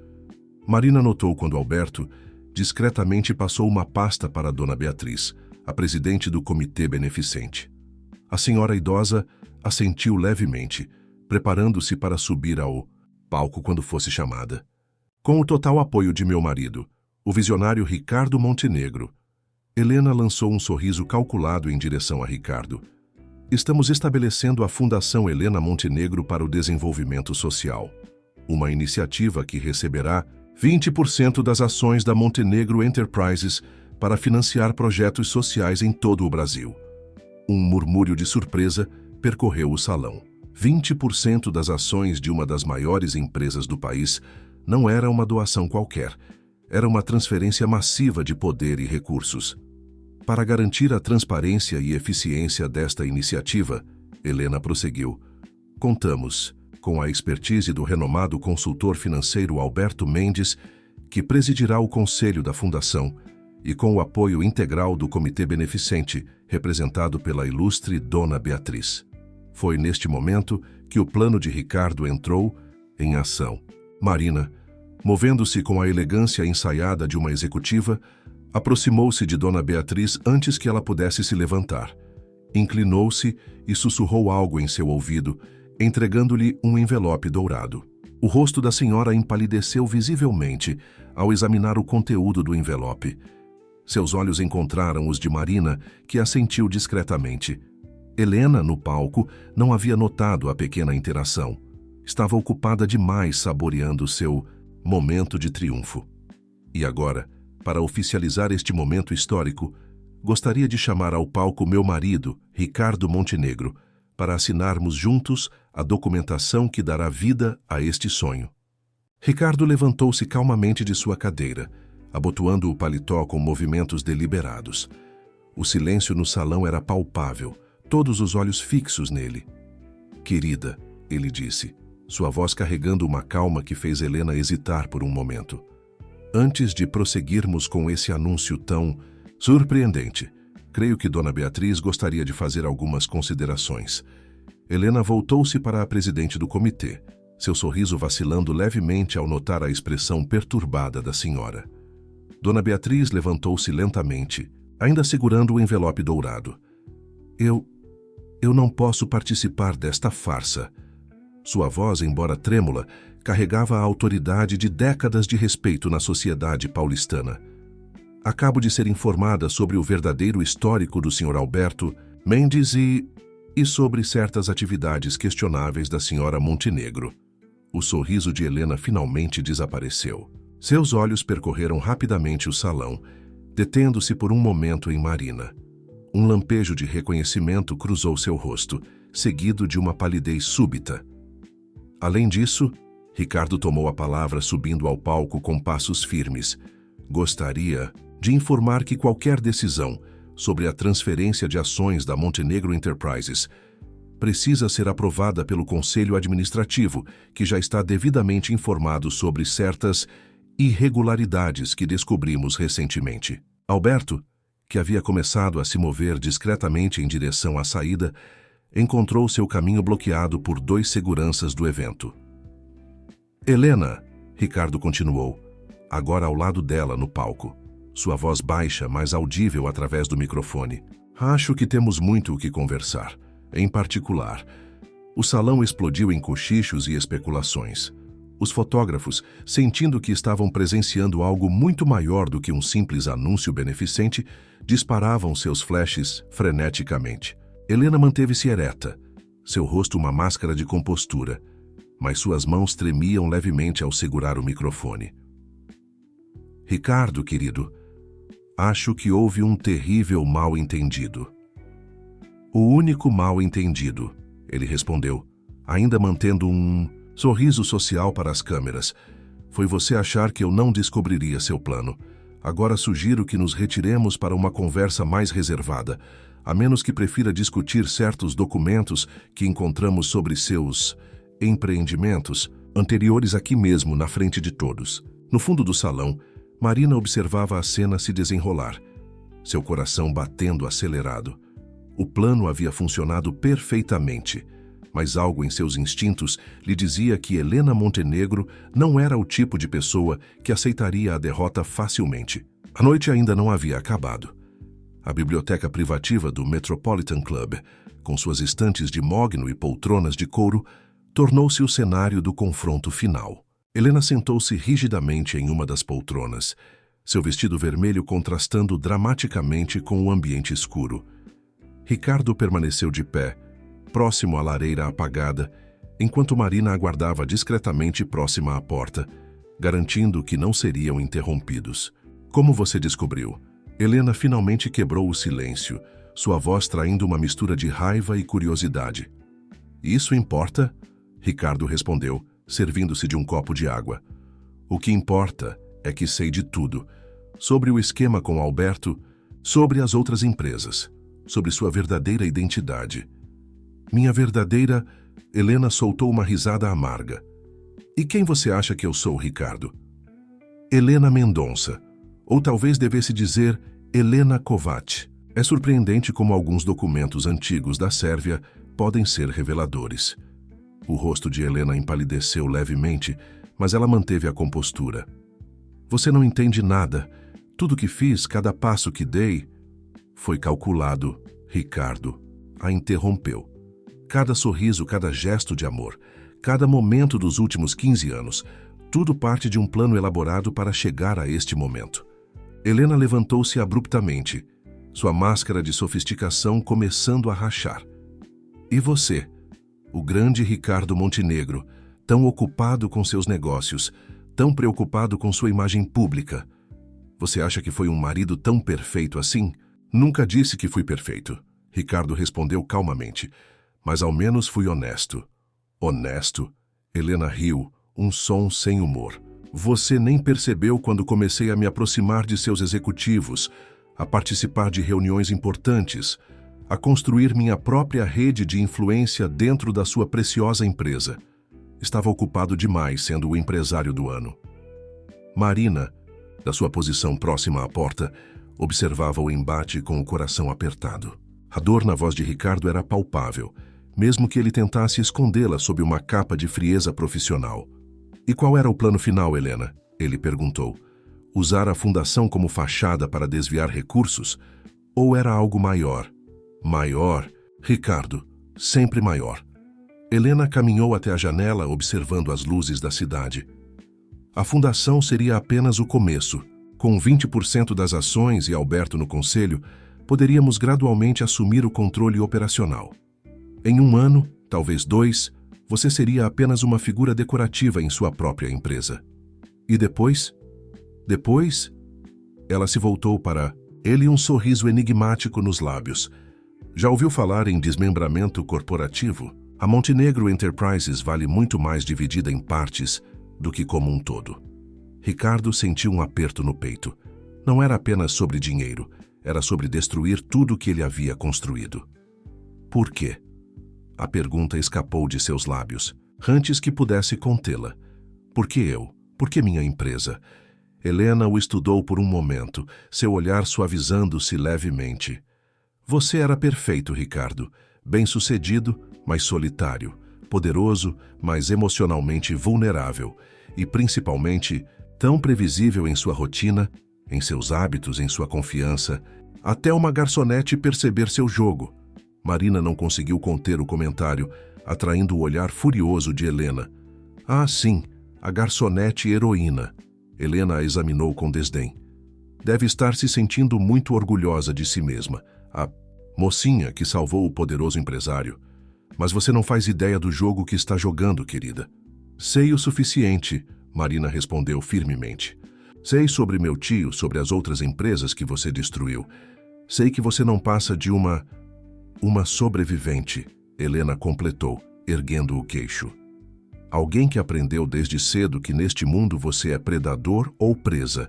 Marina notou quando Alberto discretamente passou uma pasta para a Dona Beatriz, a presidente do comitê beneficente. A senhora idosa assentiu levemente, preparando-se para subir ao palco quando fosse chamada. Com o total apoio de meu marido, o visionário Ricardo Montenegro, Helena lançou um sorriso calculado em direção a Ricardo. Estamos estabelecendo a Fundação Helena Montenegro para o Desenvolvimento Social, uma iniciativa que receberá 20% das ações da Montenegro Enterprises para financiar projetos sociais em todo o Brasil. Um murmúrio de surpresa percorreu o salão. 20% das ações de uma das maiores empresas do país não era uma doação qualquer, era uma transferência massiva de poder e recursos. Para garantir a transparência e eficiência desta iniciativa, Helena prosseguiu, contamos com a expertise do renomado consultor financeiro Alberto Mendes, que presidirá o conselho da Fundação, e com o apoio integral do Comitê Beneficente, representado pela ilustre Dona Beatriz. Foi neste momento que o plano de Ricardo entrou em ação. Marina, movendo-se com a elegância ensaiada de uma executiva, aproximou-se de Dona Beatriz antes que ela pudesse se levantar. Inclinou-se e sussurrou algo em seu ouvido, entregando-lhe um envelope dourado. O rosto da senhora empalideceu visivelmente ao examinar o conteúdo do envelope. Seus olhos encontraram os de Marina, que assentiu discretamente. Helena, no palco, não havia notado a pequena interação. Estava ocupada demais saboreando seu momento de triunfo. E agora, para oficializar este momento histórico, gostaria de chamar ao palco meu marido, Ricardo Montenegro, para assinarmos juntos a documentação que dará vida a este sonho. Ricardo levantou-se calmamente de sua cadeira, abotoando o paletó com movimentos deliberados. O silêncio no salão era palpável, todos os olhos fixos nele. Querida, ele disse, sua voz carregando uma calma que fez Helena hesitar por um momento. Antes de prosseguirmos com esse anúncio tão surpreendente, creio que Dona Beatriz gostaria de fazer algumas considerações. Helena voltou-se para a presidente do comitê, seu sorriso vacilando levemente ao notar a expressão perturbada da senhora. Dona Beatriz levantou-se lentamente, ainda segurando o envelope dourado. Eu não posso participar desta farsa. Sua voz, embora trêmula, carregava a autoridade de décadas de respeito na sociedade paulistana. Acabo de ser informada sobre o verdadeiro histórico do Sr. Alberto Mendes e sobre certas atividades questionáveis da Sra. Montenegro. O sorriso de Helena finalmente desapareceu. Seus olhos percorreram rapidamente o salão, detendo-se por um momento em Marina. Um lampejo de reconhecimento cruzou seu rosto, seguido de uma palidez súbita. Além disso, Ricardo tomou a palavra subindo ao palco com passos firmes. Gostaria de informar que qualquer decisão sobre a transferência de ações da Montenegro Enterprises precisa ser aprovada pelo Conselho Administrativo, que já está devidamente informado sobre certas irregularidades que descobrimos recentemente. Alberto, que havia começado a se mover discretamente em direção à saída, encontrou seu caminho bloqueado por 2 seguranças do evento. Helena, Ricardo continuou, agora ao lado dela no palco, sua voz baixa, mas audível através do microfone. Acho que temos muito o que conversar. Em particular, o salão explodiu em cochichos e especulações. Os fotógrafos, sentindo que estavam presenciando algo muito maior do que um simples anúncio beneficente, disparavam seus flashes freneticamente. Helena manteve-se ereta, seu rosto uma máscara de compostura, mas suas mãos tremiam levemente ao segurar o microfone. Ricardo, querido, acho que houve um terrível mal-entendido. O único mal-entendido, ele respondeu, ainda mantendo um sorriso social para as câmeras. Foi você achar que eu não descobriria seu plano. Agora sugiro que nos retiremos para uma conversa mais reservada, a menos que prefira discutir certos documentos que encontramos sobre seus empreendimentos anteriores aqui mesmo, na frente de todos. No fundo do salão, Marina observava a cena se desenrolar, seu coração batendo acelerado. O plano havia funcionado perfeitamente, mas algo em seus instintos lhe dizia que Helena Montenegro não era o tipo de pessoa que aceitaria a derrota facilmente. A noite ainda não havia acabado. A biblioteca privativa do Metropolitan Club, com suas estantes de mogno e poltronas de couro, tornou-se o cenário do confronto final. Helena sentou-se rigidamente em uma das poltronas, seu vestido vermelho contrastando dramaticamente com o ambiente escuro. Ricardo permaneceu de pé, próximo à lareira apagada, enquanto Marina aguardava discretamente próxima à porta, garantindo que não seriam interrompidos. Como você descobriu? Helena finalmente quebrou o silêncio, sua voz traindo uma mistura de raiva e curiosidade. Isso importa? Ricardo respondeu, servindo-se de um copo de água. O que importa é que sei de tudo, sobre o esquema com Alberto, sobre as outras empresas, sobre sua verdadeira identidade. Minha verdadeira... Helena soltou uma risada amarga. E quem você acha que eu sou, Ricardo? Helena Mendonça. Ou talvez devesse dizer Helena Kovac. É surpreendente como alguns documentos antigos da Sérvia podem ser reveladores. O rosto de Helena empalideceu levemente, mas ela manteve a compostura. Você não entende nada. Tudo que fiz, cada passo que dei, foi calculado. Ricardo a interrompeu. Cada sorriso, cada gesto de amor, cada momento dos últimos 15 anos, tudo parte de um plano elaborado para chegar a este momento. Helena levantou-se abruptamente, sua máscara de sofisticação começando a rachar. E você, o grande Ricardo Montenegro, tão ocupado com seus negócios, tão preocupado com sua imagem pública. Você acha que foi um marido tão perfeito assim? Nunca disse que fui perfeito, Ricardo respondeu calmamente, mas ao menos fui honesto. Honesto? Helena riu, um som sem humor. Você nem percebeu quando comecei a me aproximar de seus executivos, a participar de reuniões importantes, a construir minha própria rede de influência dentro da sua preciosa empresa. Estava ocupado demais sendo o empresário do ano. Marina, da sua posição próxima à porta, observava o embate com o coração apertado. A dor na voz de Ricardo era palpável, mesmo que ele tentasse escondê-la sob uma capa de frieza profissional. E qual era o plano final, Helena? Ele perguntou. Usar a fundação como fachada para desviar recursos? Ou era algo maior? Maior, Ricardo, sempre maior. Helena caminhou até a janela observando as luzes da cidade. A fundação seria apenas o começo. Com 20% das ações e Alberto no conselho, poderíamos gradualmente assumir o controle operacional. Em 1 ano, talvez 2, você seria apenas uma figura decorativa em sua própria empresa. E depois? Depois, ela se voltou para ele, um sorriso enigmático nos lábios. Já ouviu falar em desmembramento corporativo? A Montenegro Enterprises vale muito mais dividida em partes do que como um todo. Ricardo sentiu um aperto no peito. Não era apenas sobre dinheiro, era sobre destruir tudo que ele havia construído. Por quê? A pergunta escapou de seus lábios, antes que pudesse contê-la. Por que eu? Por que minha empresa? Helena o estudou por um momento, seu olhar suavizando-se levemente. Você era perfeito, Ricardo. Bem-sucedido, mas solitário. Poderoso, mas emocionalmente vulnerável. E, principalmente, tão previsível em sua rotina, em seus hábitos, em sua confiança, até uma garçonete perceber seu jogo. Marina não conseguiu conter o comentário, atraindo o olhar furioso de Helena. Ah, sim, a garçonete heroína. Helena a examinou com desdém. Deve estar se sentindo muito orgulhosa de si mesma. A mocinha que salvou o poderoso empresário. Mas você não faz ideia do jogo que está jogando, querida. Sei o suficiente, Marina respondeu firmemente. Sei sobre meu tio, sobre as outras empresas que você destruiu. Sei que você não passa de uma sobrevivente, Helena completou, erguendo o queixo. Alguém que aprendeu desde cedo que neste mundo você é predador ou presa.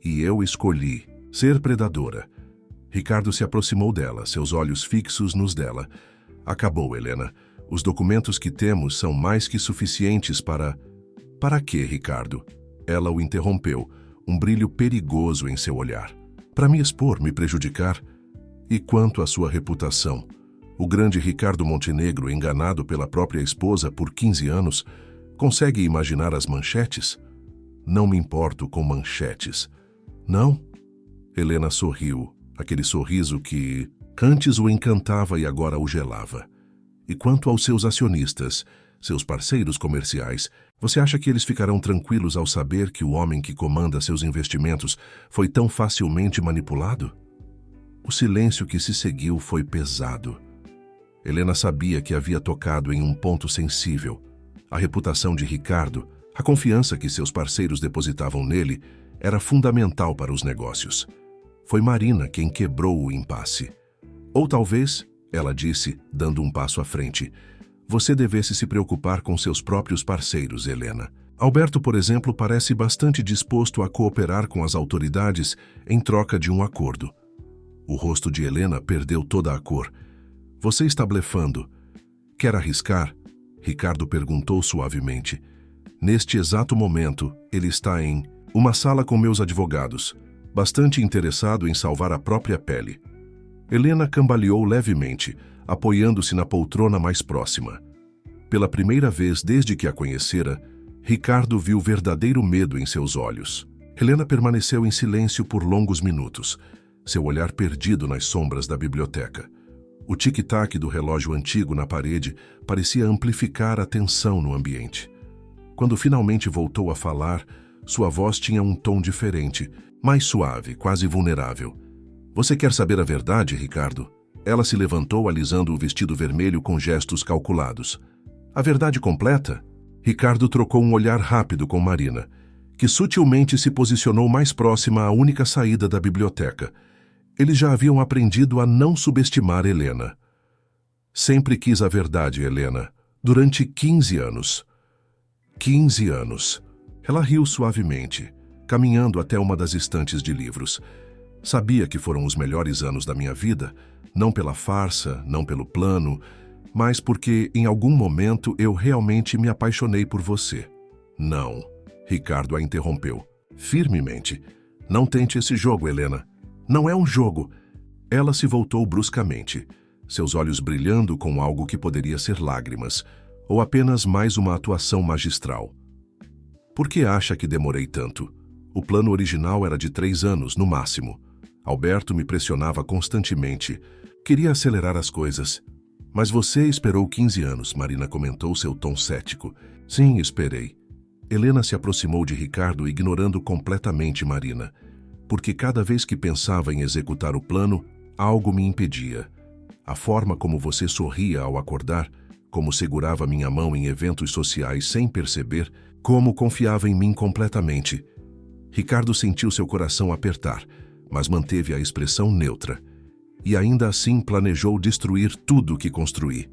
E eu escolhi ser predadora. Ricardo se aproximou dela, seus olhos fixos nos dela. Acabou, Helena. Os documentos que temos são mais que suficientes para... Para quê, Ricardo? Ela o interrompeu, um brilho perigoso em seu olhar. Para me expor, me prejudicar? E quanto à sua reputação? O grande Ricardo Montenegro, enganado pela própria esposa por 15 anos, consegue imaginar as manchetes? Não me importo com manchetes. Não? Helena sorriu, aquele sorriso que antes o encantava e agora o gelava. E quanto aos seus acionistas, seus parceiros comerciais, você acha que eles ficarão tranquilos ao saber que o homem que comanda seus investimentos foi tão facilmente manipulado? O silêncio que se seguiu foi pesado. Helena sabia que havia tocado em um ponto sensível. A reputação de Ricardo, a confiança que seus parceiros depositavam nele, era fundamental para os negócios. Foi Marina quem quebrou o impasse. Ou talvez, ela disse, dando um passo à frente, você devesse se preocupar com seus próprios parceiros, Helena. Alberto, por exemplo, parece bastante disposto a cooperar com as autoridades em troca de um acordo. O rosto de Helena perdeu toda a cor. Você está blefando. Quer arriscar? Ricardo perguntou suavemente. Neste exato momento, ele está em uma sala com meus advogados, bastante interessado em salvar a própria pele. Helena cambaleou levemente, apoiando-se na poltrona mais próxima. Pela primeira vez desde que a conhecera, Ricardo viu verdadeiro medo em seus olhos. Helena permaneceu em silêncio por longos minutos, seu olhar perdido nas sombras da biblioteca. O tic-tac do relógio antigo na parede parecia amplificar a tensão no ambiente. Quando finalmente voltou a falar, sua voz tinha um tom diferente, mais suave, quase vulnerável. Você quer saber a verdade, Ricardo? Ela se levantou, alisando o vestido vermelho com gestos calculados. A verdade completa? Ricardo trocou um olhar rápido com Marina, que sutilmente se posicionou mais próxima à única saída da biblioteca. Eles já haviam aprendido a não subestimar Helena. Sempre quis a verdade, Helena, durante 15 anos. 15 anos. Ela riu suavemente, caminhando até uma das estantes de livros. Sabia que foram os melhores anos da minha vida, não pela farsa, não pelo plano, mas porque em algum momento eu realmente me apaixonei por você. Não, Ricardo a interrompeu, firmemente. Não tente esse jogo, Helena. Não é um jogo. Ela se voltou bruscamente, seus olhos brilhando com algo que poderia ser lágrimas, ou apenas mais uma atuação magistral. Por que acha que demorei tanto? O plano original era de 3 anos, no máximo. Alberto me pressionava constantemente. Queria acelerar as coisas. Mas você esperou 15 anos, Marina comentou, seu tom cético. Sim, esperei. Helena se aproximou de Ricardo, ignorando completamente Marina, porque cada vez que pensava em executar o plano, algo me impedia. A forma como você sorria ao acordar, como segurava minha mão em eventos sociais sem perceber, como confiava em mim completamente. Ricardo sentiu seu coração apertar, mas manteve a expressão neutra. E ainda assim planejou destruir tudo que construí.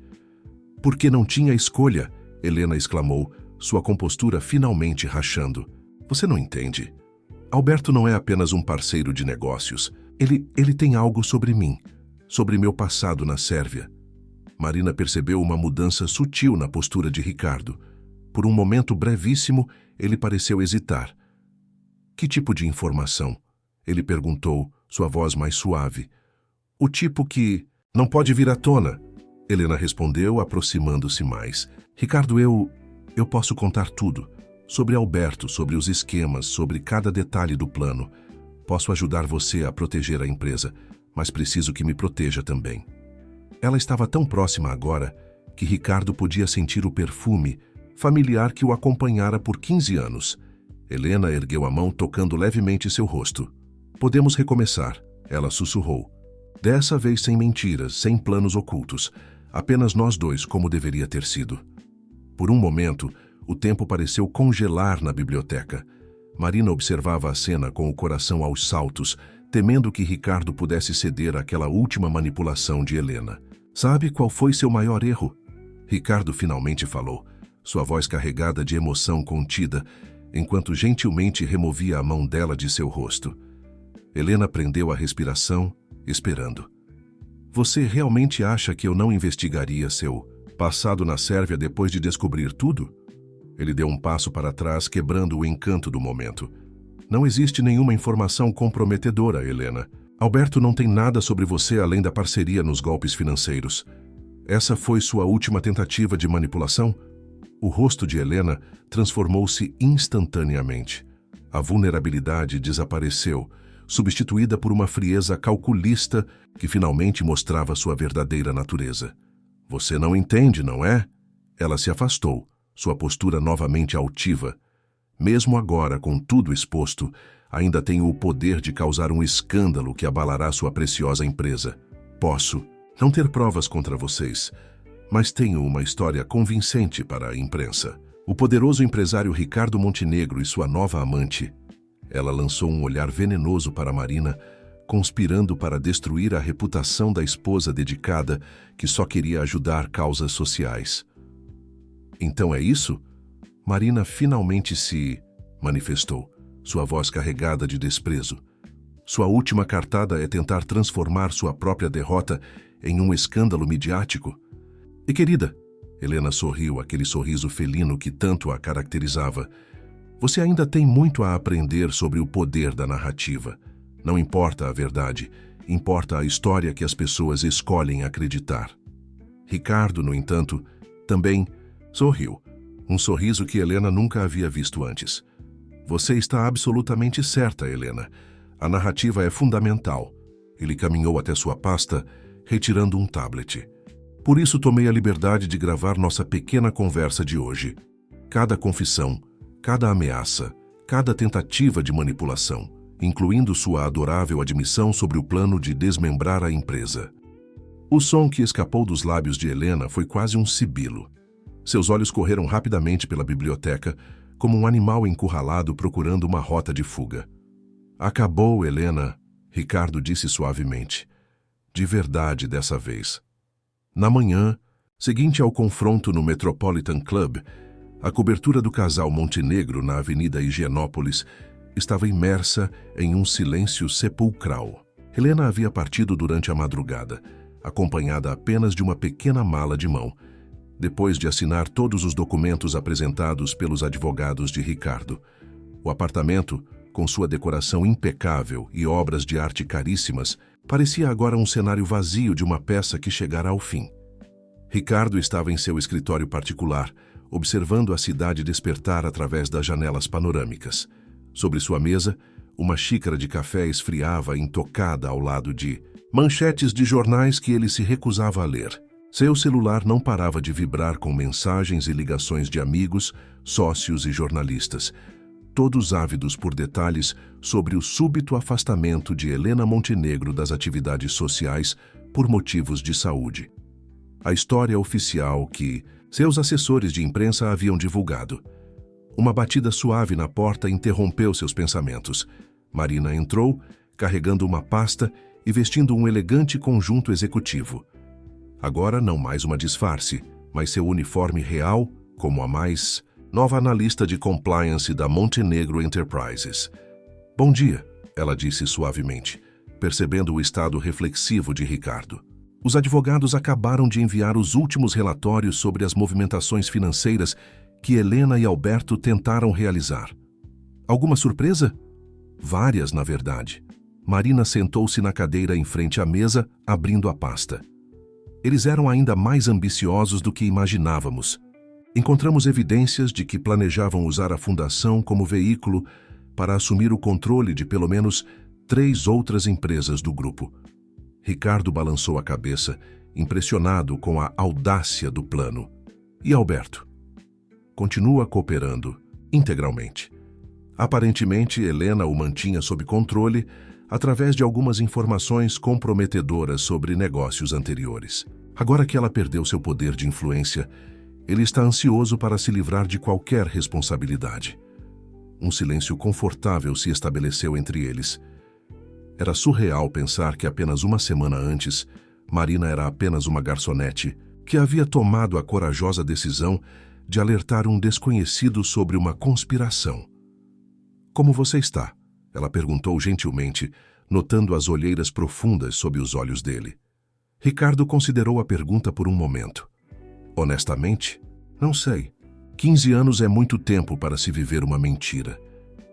Porque não tinha escolha, Helena exclamou, sua compostura finalmente rachando. Você não entende. Alberto não é apenas um parceiro de negócios. Ele tem algo sobre mim, sobre meu passado na Sérvia. Marina percebeu uma mudança sutil na postura de Ricardo. Por um momento brevíssimo, ele pareceu hesitar. Que tipo de informação? Ele perguntou, sua voz mais suave. O tipo que não pode vir à tona. Helena respondeu, aproximando-se mais. Ricardo, eu posso contar tudo. Sobre Alberto, sobre os esquemas, sobre cada detalhe do plano. Posso ajudar você a proteger a empresa, mas preciso que me proteja também. Ela estava tão próxima agora que Ricardo podia sentir o perfume familiar que o acompanhara por 15 anos. Helena ergueu a mão, tocando levemente seu rosto. Podemos recomeçar, ela sussurrou. Dessa vez sem mentiras, sem planos ocultos. Apenas nós dois, como deveria ter sido. Por um momento, o tempo pareceu congelar na biblioteca. Marina observava a cena com o coração aos saltos, temendo que Ricardo pudesse ceder àquela última manipulação de Helena. Sabe qual foi seu maior erro? Ricardo finalmente falou, sua voz carregada de emoção contida, enquanto gentilmente removia a mão dela de seu rosto. Helena prendeu a respiração, esperando. Você realmente acha que eu não investigaria seu passado na Sérvia depois de descobrir tudo? Ele deu um passo para trás, quebrando o encanto do momento. Não existe nenhuma informação comprometedora, Helena. Alberto não tem nada sobre você além da parceria nos golpes financeiros. Essa foi sua última tentativa de manipulação? O rosto de Helena transformou-se instantaneamente. A vulnerabilidade desapareceu, substituída por uma frieza calculista que finalmente mostrava sua verdadeira natureza. Você não entende, não é? Ela se afastou, sua postura novamente altiva. Mesmo agora, com tudo exposto, ainda tenho o poder de causar um escândalo que abalará sua preciosa empresa. Posso não ter provas contra vocês, mas tenho uma história convincente para a imprensa. O poderoso empresário Ricardo Montenegro e sua nova amante. Ela lançou um olhar venenoso para Marina, conspirando para destruir a reputação da esposa dedicada que só queria ajudar causas sociais. Então é isso? Marina finalmente se manifestou, sua voz carregada de desprezo. Sua última cartada é tentar transformar sua própria derrota em um escândalo midiático? E querida, Helena sorriu, aquele sorriso felino que tanto a caracterizava. Você ainda tem muito a aprender sobre o poder da narrativa. Não importa a verdade, importa a história que as pessoas escolhem acreditar. Ricardo, no entanto, também sorriu. Um sorriso que Helena nunca havia visto antes. Você está absolutamente certa, Helena. A narrativa é fundamental. Ele caminhou até sua pasta, retirando um tablet. Por isso tomei a liberdade de gravar nossa pequena conversa de hoje. Cada confissão, cada ameaça, cada tentativa de manipulação, incluindo sua adorável admissão sobre o plano de desmembrar a empresa. O som que escapou dos lábios de Helena foi quase um sibilo. Seus olhos correram rapidamente pela biblioteca, como um animal encurralado procurando uma rota de fuga. Acabou, Helena, Ricardo disse suavemente. De verdade dessa vez. Na manhã, seguinte ao confronto no Metropolitan Club, a cobertura do casal Montenegro na Avenida Higienópolis estava imersa em um silêncio sepulcral. Helena havia partido durante a madrugada, acompanhada apenas de uma pequena mala de mão, depois de assinar todos os documentos apresentados pelos advogados de Ricardo. O apartamento, com sua decoração impecável e obras de arte caríssimas, parecia agora um cenário vazio de uma peça que chegara ao fim. Ricardo estava em seu escritório particular, observando a cidade despertar através das janelas panorâmicas. Sobre sua mesa, uma xícara de café esfriava intocada ao lado de manchetes de jornais que ele se recusava a ler. Seu celular não parava de vibrar com mensagens e ligações de amigos, sócios e jornalistas, todos ávidos por detalhes sobre o súbito afastamento de Helena Montenegro das atividades sociais por motivos de saúde. A história oficial que seus assessores de imprensa haviam divulgado. Uma batida suave na porta interrompeu seus pensamentos. Marina entrou, carregando uma pasta e vestindo um elegante conjunto executivo. Agora não mais uma disfarce, mas seu uniforme real, como a mais nova analista de compliance da Montenegro Enterprises. "Bom dia", ela disse suavemente, percebendo o estado reflexivo de Ricardo. Os advogados acabaram de enviar os últimos relatórios sobre as movimentações financeiras que Helena e Alberto tentaram realizar. Alguma surpresa? Várias, na verdade. Marina sentou-se na cadeira em frente à mesa, abrindo a pasta. Eles eram ainda mais ambiciosos do que imaginávamos. Encontramos evidências de que planejavam usar a fundação como veículo para assumir o controle de pelo menos 3 outras empresas do grupo. Ricardo balançou a cabeça, impressionado com a audácia do plano. E Alberto? Continua cooperando integralmente. Aparentemente, Helena o mantinha sob controle através de algumas informações comprometedoras sobre negócios anteriores. Agora que ela perdeu seu poder de influência, ele está ansioso para se livrar de qualquer responsabilidade. Um silêncio confortável se estabeleceu entre eles. Era surreal pensar que apenas uma semana antes, Marina era apenas uma garçonete que havia tomado a corajosa decisão de alertar um desconhecido sobre uma conspiração. "Como você está?", ela perguntou gentilmente, notando as olheiras profundas sob os olhos dele. Ricardo considerou a pergunta por um momento. "Honestamente, não sei. 15 anos é muito tempo para se viver uma mentira.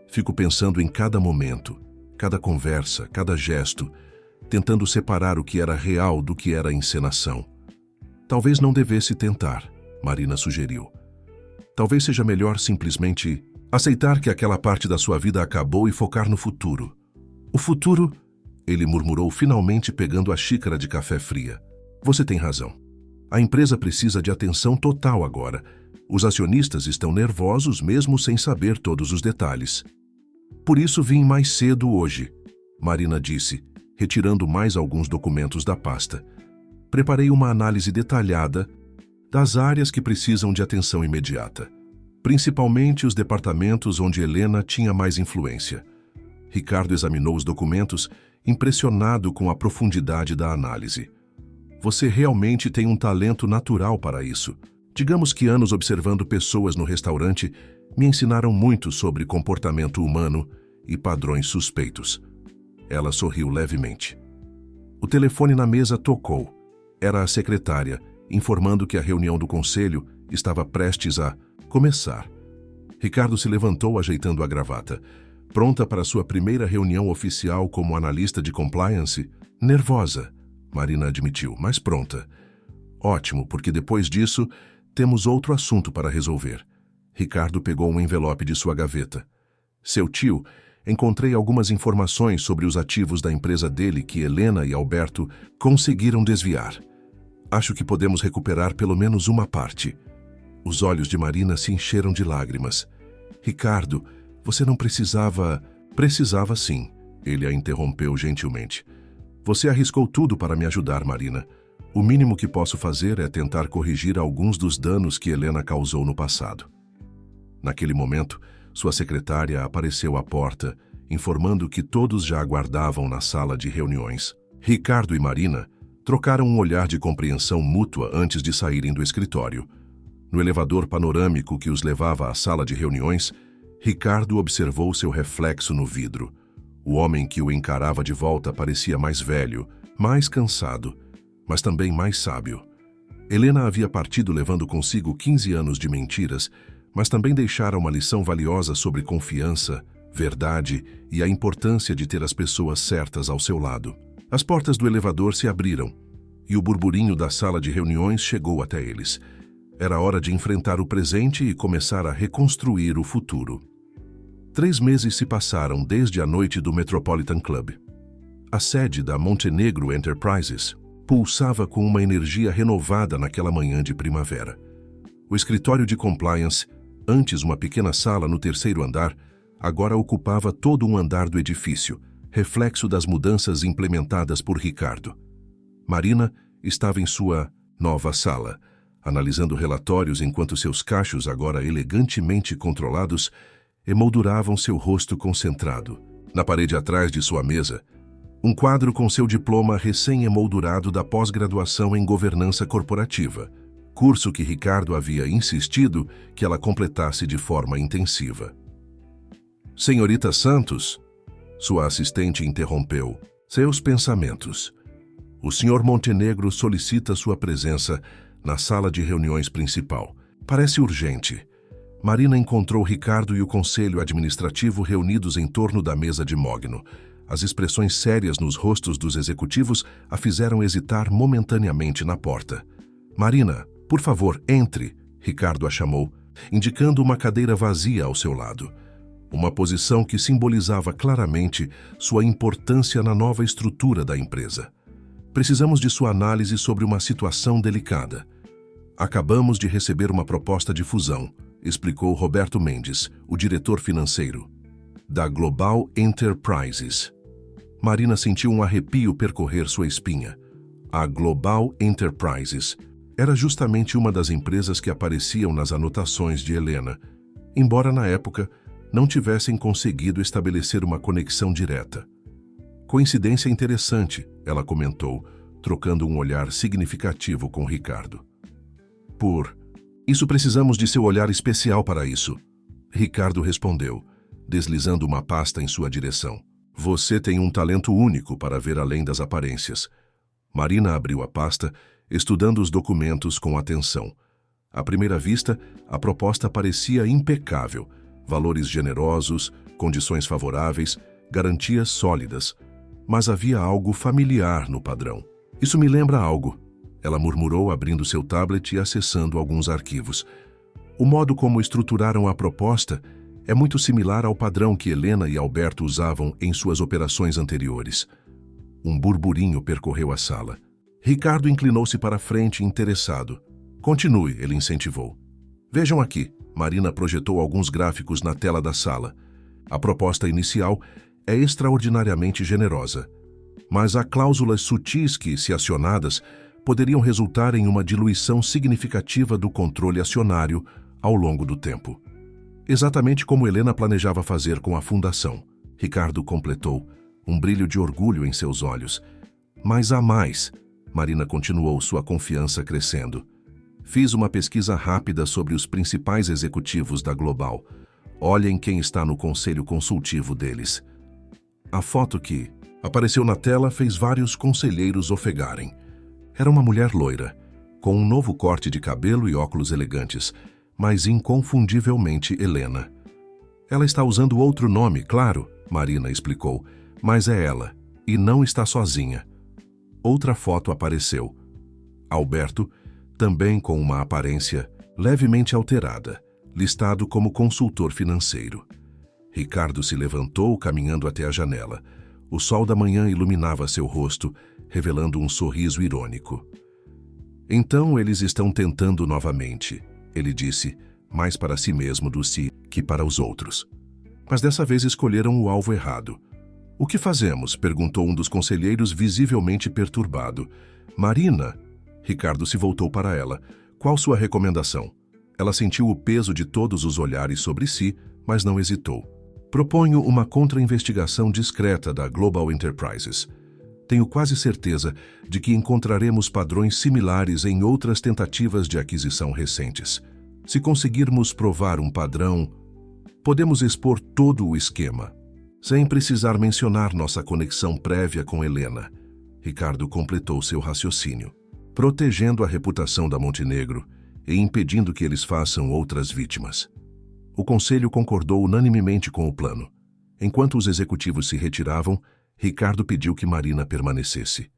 Fico pensando em cada momento, cada conversa, cada gesto, tentando separar o que era real do que era encenação. Talvez não devesse tentar", Marina sugeriu. "Talvez seja melhor simplesmente aceitar que aquela parte da sua vida acabou e focar no futuro." "O futuro?", ele murmurou finalmente pegando a xícara de café fria. "Você tem razão. A empresa precisa de atenção total agora. Os acionistas estão nervosos mesmo sem saber todos os detalhes." "Por isso vim mais cedo hoje", Marina disse, retirando mais alguns documentos da pasta. "Preparei uma análise detalhada das áreas que precisam de atenção imediata, principalmente os departamentos onde Helena tinha mais influência." Ricardo examinou os documentos, impressionado com a profundidade da análise. "Você realmente tem um talento natural para isso. Digamos que anos observando pessoas no restaurante me ensinaram muito sobre comportamento humano e padrões suspeitos." Ela sorriu levemente. O telefone na mesa tocou. Era a secretária, informando que a reunião do conselho estava prestes a começar. Ricardo se levantou ajeitando a gravata. Pronta para sua primeira reunião oficial como analista de compliance? "Nervosa", Marina admitiu, "mas pronta." "Ótimo, porque depois disso temos outro assunto para resolver." Ricardo pegou um envelope de sua gaveta. "Seu tio, encontrei algumas informações sobre os ativos da empresa dele que Helena e Alberto conseguiram desviar. Acho que podemos recuperar pelo menos uma parte." Os olhos de Marina se encheram de lágrimas. "Ricardo, você não precisava..." "Precisava sim", ele a interrompeu gentilmente. "Você arriscou tudo para me ajudar, Marina. O mínimo que posso fazer é tentar corrigir alguns dos danos que Helena causou no passado." Naquele momento, sua secretária apareceu à porta, informando que todos já aguardavam na sala de reuniões. Ricardo e Marina trocaram um olhar de compreensão mútua antes de saírem do escritório. No elevador panorâmico que os levava à sala de reuniões, Ricardo observou seu reflexo no vidro. O homem que o encarava de volta parecia mais velho, mais cansado, mas também mais sábio. Helena havia partido levando consigo 15 anos de mentiras, mas também deixara uma lição valiosa sobre confiança, verdade e a importância de ter as pessoas certas ao seu lado. As portas do elevador se abriram e o burburinho da sala de reuniões chegou até eles. Era hora de enfrentar o presente e começar a reconstruir o futuro. 3 meses se passaram desde a noite do Metropolitan Club. A sede da Montenegro Enterprises pulsava com uma energia renovada naquela manhã de primavera. O escritório de compliance, antes uma pequena sala no 3º andar, agora ocupava todo um andar do edifício, reflexo das mudanças implementadas por Ricardo. Marina estava em sua nova sala, analisando relatórios enquanto seus cachos, agora elegantemente controlados, emolduravam seu rosto concentrado. Na parede atrás de sua mesa, um quadro com seu diploma recém-emoldurado da pós-graduação em governança corporativa, curso que Ricardo havia insistido que ela completasse de forma intensiva. Senhorita Santos, sua assistente interrompeu seus pensamentos. O Sr. Montenegro solicita sua presença na sala de reuniões principal. Parece urgente. Marina encontrou Ricardo e o conselho administrativo reunidos em torno da mesa de mogno. As expressões sérias nos rostos dos executivos a fizeram hesitar momentaneamente na porta. Marina, por favor, entre, Ricardo a chamou, indicando uma cadeira vazia ao seu lado. Uma posição que simbolizava claramente sua importância na nova estrutura da empresa. Precisamos de sua análise sobre uma situação delicada. Acabamos de receber uma proposta de fusão, explicou Roberto Mendes, o diretor financeiro, da Global Enterprises. Marina sentiu um arrepio percorrer sua espinha. A Global Enterprises era justamente uma das empresas que apareciam nas anotações de Helena, embora na época não tivessem conseguido estabelecer uma conexão direta. Coincidência interessante, ela comentou, trocando um olhar significativo com Ricardo. Isso precisamos de seu olhar especial para isso, Ricardo respondeu, deslizando uma pasta em sua direção. Você tem um talento único para ver além das aparências. Marina abriu a pasta, estudando os documentos com atenção. À primeira vista, a proposta parecia impecável. Valores generosos, condições favoráveis, garantias sólidas. Mas havia algo familiar no padrão. Isso me lembra algo, ela murmurou, abrindo seu tablet e acessando alguns arquivos. O modo como estruturaram a proposta é muito similar ao padrão que Helena e Alberto usavam em suas operações anteriores. Um burburinho percorreu a sala. Ricardo inclinou-se para a frente, interessado. Continue, ele incentivou. Vejam aqui, Marina projetou alguns gráficos na tela da sala. A proposta inicial é extraordinariamente generosa, mas há cláusulas sutis que, se acionadas, poderiam resultar em uma diluição significativa do controle acionário ao longo do tempo. Exatamente como Helena planejava fazer com a fundação, Ricardo completou, um brilho de orgulho em seus olhos. Mas há mais, Marina continuou, sua confiança crescendo. Fiz uma pesquisa rápida sobre os principais executivos da Global. Olhem quem está no conselho consultivo deles. A foto que apareceu na tela fez vários conselheiros ofegarem. Era uma mulher loira, com um novo corte de cabelo e óculos elegantes, mas inconfundivelmente Helena. Ela está usando outro nome, claro, Marina explicou, mas é ela, e não está sozinha. Outra foto apareceu. Alberto, também com uma aparência levemente alterada, listado como consultor financeiro. Ricardo se levantou, caminhando até a janela. O sol da manhã iluminava seu rosto, revelando um sorriso irônico. Então eles estão tentando novamente, ele disse, mais para si mesmo do que para os outros. Mas dessa vez escolheram o alvo errado. O que fazemos? Perguntou um dos conselheiros, visivelmente perturbado. Marina, Ricardo se voltou para ela. Qual sua recomendação? Ela sentiu o peso de todos os olhares sobre si, mas não hesitou. Proponho uma contra-investigação discreta da Global Enterprises. Tenho quase certeza de que encontraremos padrões similares em outras tentativas de aquisição recentes. Se conseguirmos provar um padrão, podemos expor todo o esquema. Sem precisar mencionar nossa conexão prévia com Helena, Ricardo completou seu raciocínio, protegendo a reputação da Montenegro e impedindo que eles façam outras vítimas. O conselho concordou unanimemente com o plano. Enquanto os executivos se retiravam, Ricardo pediu que Marina permanecesse.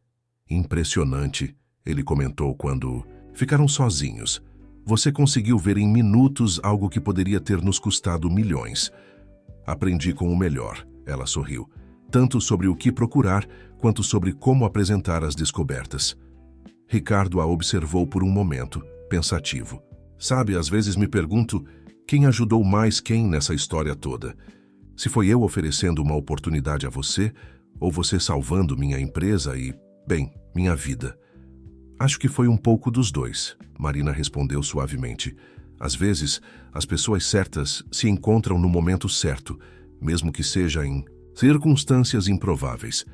Impressionante, ele comentou quando ficaram sozinhos. Você conseguiu ver em minutos algo que poderia ter nos custado milhões. Aprendi com o melhor, ela sorriu, tanto sobre o que procurar quanto sobre como apresentar as descobertas. Ricardo a observou por um momento, pensativo. Sabe, às vezes me pergunto quem ajudou mais quem nessa história toda. Se foi eu oferecendo uma oportunidade a você, ou você salvando minha empresa e, bem, minha vida. Acho que foi um pouco dos dois, Marina respondeu suavemente. Às vezes, as pessoas certas se encontram no momento certo, mesmo que seja em circunstâncias improváveis.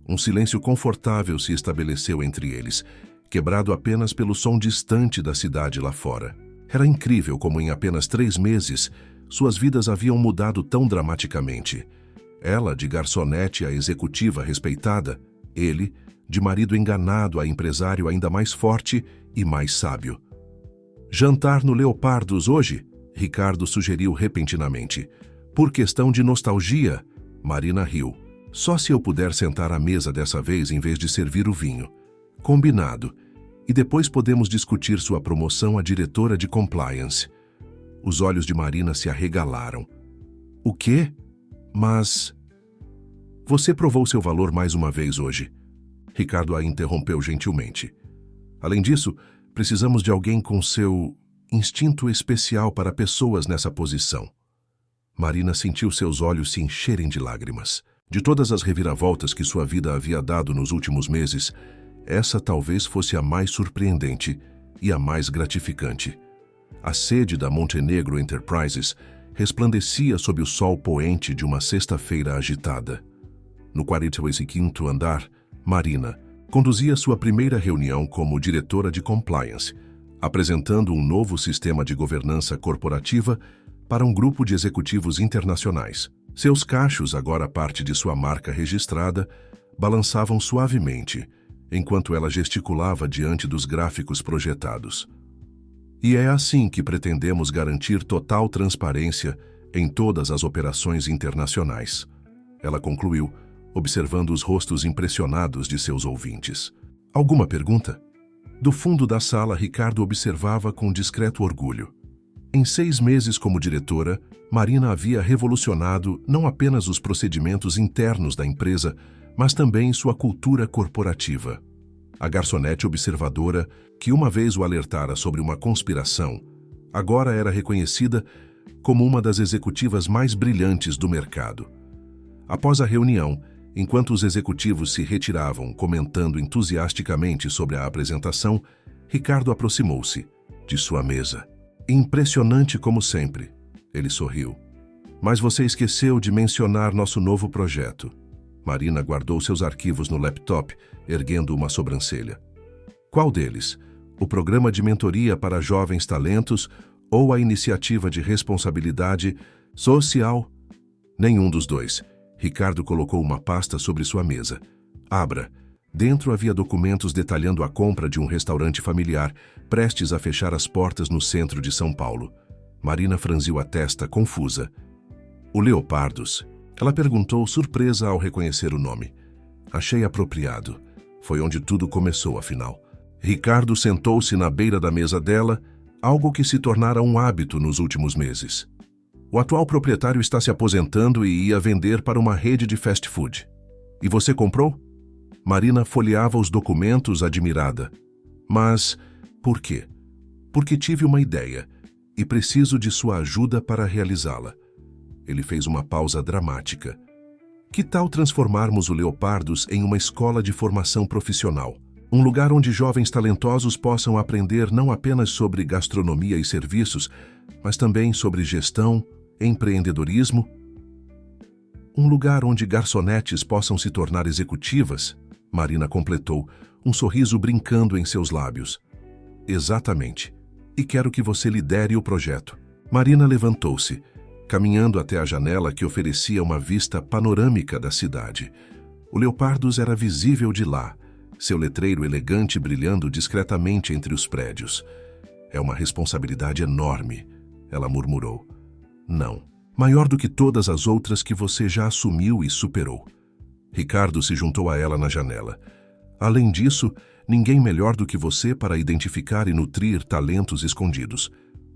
Um silêncio confortável se estabeleceu entre eles, quebrado apenas pelo som distante da cidade lá fora. Era incrível como em apenas 3 meses, suas vidas haviam mudado tão dramaticamente. Ela, de garçonete a executiva respeitada, ele, de marido enganado a empresário ainda mais forte e mais sábio. Jantar no Leopardos hoje? Ricardo sugeriu repentinamente. Por questão de nostalgia? Marina riu. Só se eu puder sentar à mesa dessa vez em vez de servir o vinho. Combinado. E depois podemos discutir sua promoção a diretora de compliance. Os olhos de Marina se arregalaram. O quê? Mas... Você provou seu valor mais uma vez hoje. Ricardo a interrompeu gentilmente. Além disso, precisamos de alguém com seu instinto especial para pessoas nessa posição. Marina sentiu seus olhos se encherem de lágrimas. De todas as reviravoltas que sua vida havia dado nos últimos meses, essa talvez fosse a mais surpreendente e a mais gratificante. A sede da Montenegro Enterprises resplandecia sob o sol poente de uma sexta-feira agitada. No 45º andar, Marina conduzia sua primeira reunião como diretora de compliance, apresentando um novo sistema de governança corporativa para um grupo de executivos internacionais. Seus cachos, agora parte de sua marca registrada, balançavam suavemente, enquanto ela gesticulava diante dos gráficos projetados. E é assim que pretendemos garantir total transparência em todas as operações internacionais. Ela concluiu, observando os rostos impressionados de seus ouvintes. Alguma pergunta? Do fundo da sala, Ricardo observava com discreto orgulho. Em 6 meses como diretora, Marina havia revolucionado não apenas os procedimentos internos da empresa, mas também sua cultura corporativa. A garçonete observadora, que uma vez o alertara sobre uma conspiração, agora era reconhecida como uma das executivas mais brilhantes do mercado. Após a reunião, enquanto os executivos se retiravam comentando entusiasticamente sobre a apresentação, Ricardo aproximou-se de sua mesa. Impressionante como sempre, ele sorriu. Mas você esqueceu de mencionar nosso novo projeto. Marina guardou seus arquivos no laptop, erguendo uma sobrancelha. Qual deles? O programa de mentoria para jovens talentos ou a iniciativa de responsabilidade social? Nenhum dos dois. Ricardo colocou uma pasta sobre sua mesa. Abra. Dentro havia documentos detalhando a compra de um restaurante familiar, prestes a fechar as portas no centro de São Paulo. Marina franziu a testa, confusa. O Leopardos? Ela perguntou, surpresa ao reconhecer o nome. Achei apropriado. Foi onde tudo começou, afinal. Ricardo sentou-se na beira da mesa dela, algo que se tornara um hábito nos últimos meses. O atual proprietário está se aposentando e ia vender para uma rede de fast food. E você comprou? Marina folheava os documentos admirada. Mas por quê? Porque tive uma ideia e preciso de sua ajuda para realizá-la. Ele fez uma pausa dramática. Que tal transformarmos o Leopardos em uma escola de formação profissional? Um lugar onde jovens talentosos possam aprender não apenas sobre gastronomia e serviços, mas também sobre gestão, empreendedorismo. Um lugar onde garçonetes possam se tornar executivas, Marina completou, um sorriso brincando em seus lábios. Exatamente. E quero que você lidere o projeto. Marina levantou-se. caminhando até a janela que oferecia uma vista panorâmica da cidade. O Leopardos era visível de lá, seu letreiro elegante brilhando discretamente entre os prédios. É uma responsabilidade enorme, ela murmurou. Não, maior do que todas as outras que você já assumiu e superou. Ricardo se juntou a ela na janela. Além disso, ninguém melhor do que você para identificar e nutrir talentos escondidos.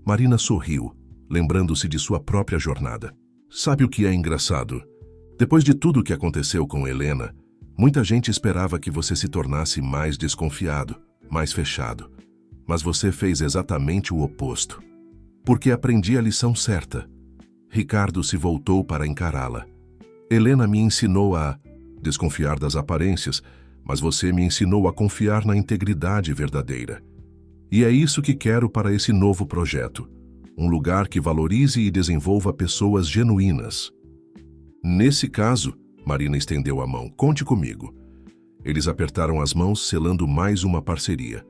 Marina sorriu, lembrando-se de sua própria jornada. Sabe o que é engraçado? Depois de tudo o que aconteceu com Helena, muita gente esperava que você se tornasse mais desconfiado, mais fechado. Mas você fez exatamente o oposto. Porque aprendi a lição certa. Ricardo se voltou para encará-la. Helena me ensinou a desconfiar das aparências, mas você me ensinou a confiar na integridade verdadeira. E é isso que quero para esse novo projeto. Um lugar que valorize e desenvolva pessoas genuínas. Nesse caso, Marina estendeu a mão. Conte comigo. Eles apertaram as mãos, selando mais uma parceria.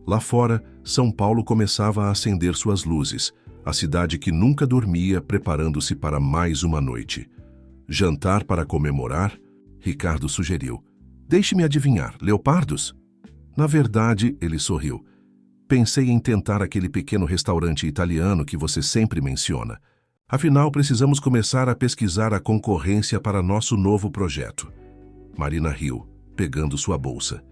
Lá fora, São Paulo começava a acender suas luzes, a cidade que nunca dormia preparando-se para mais uma noite. Jantar para comemorar? Ricardo sugeriu. Deixe-me adivinhar, Leopardos? Na verdade, ele sorriu. Pensei em tentar aquele pequeno restaurante italiano que você sempre menciona. Afinal, precisamos começar a pesquisar a concorrência para nosso novo projeto. Marina riu, pegando sua bolsa.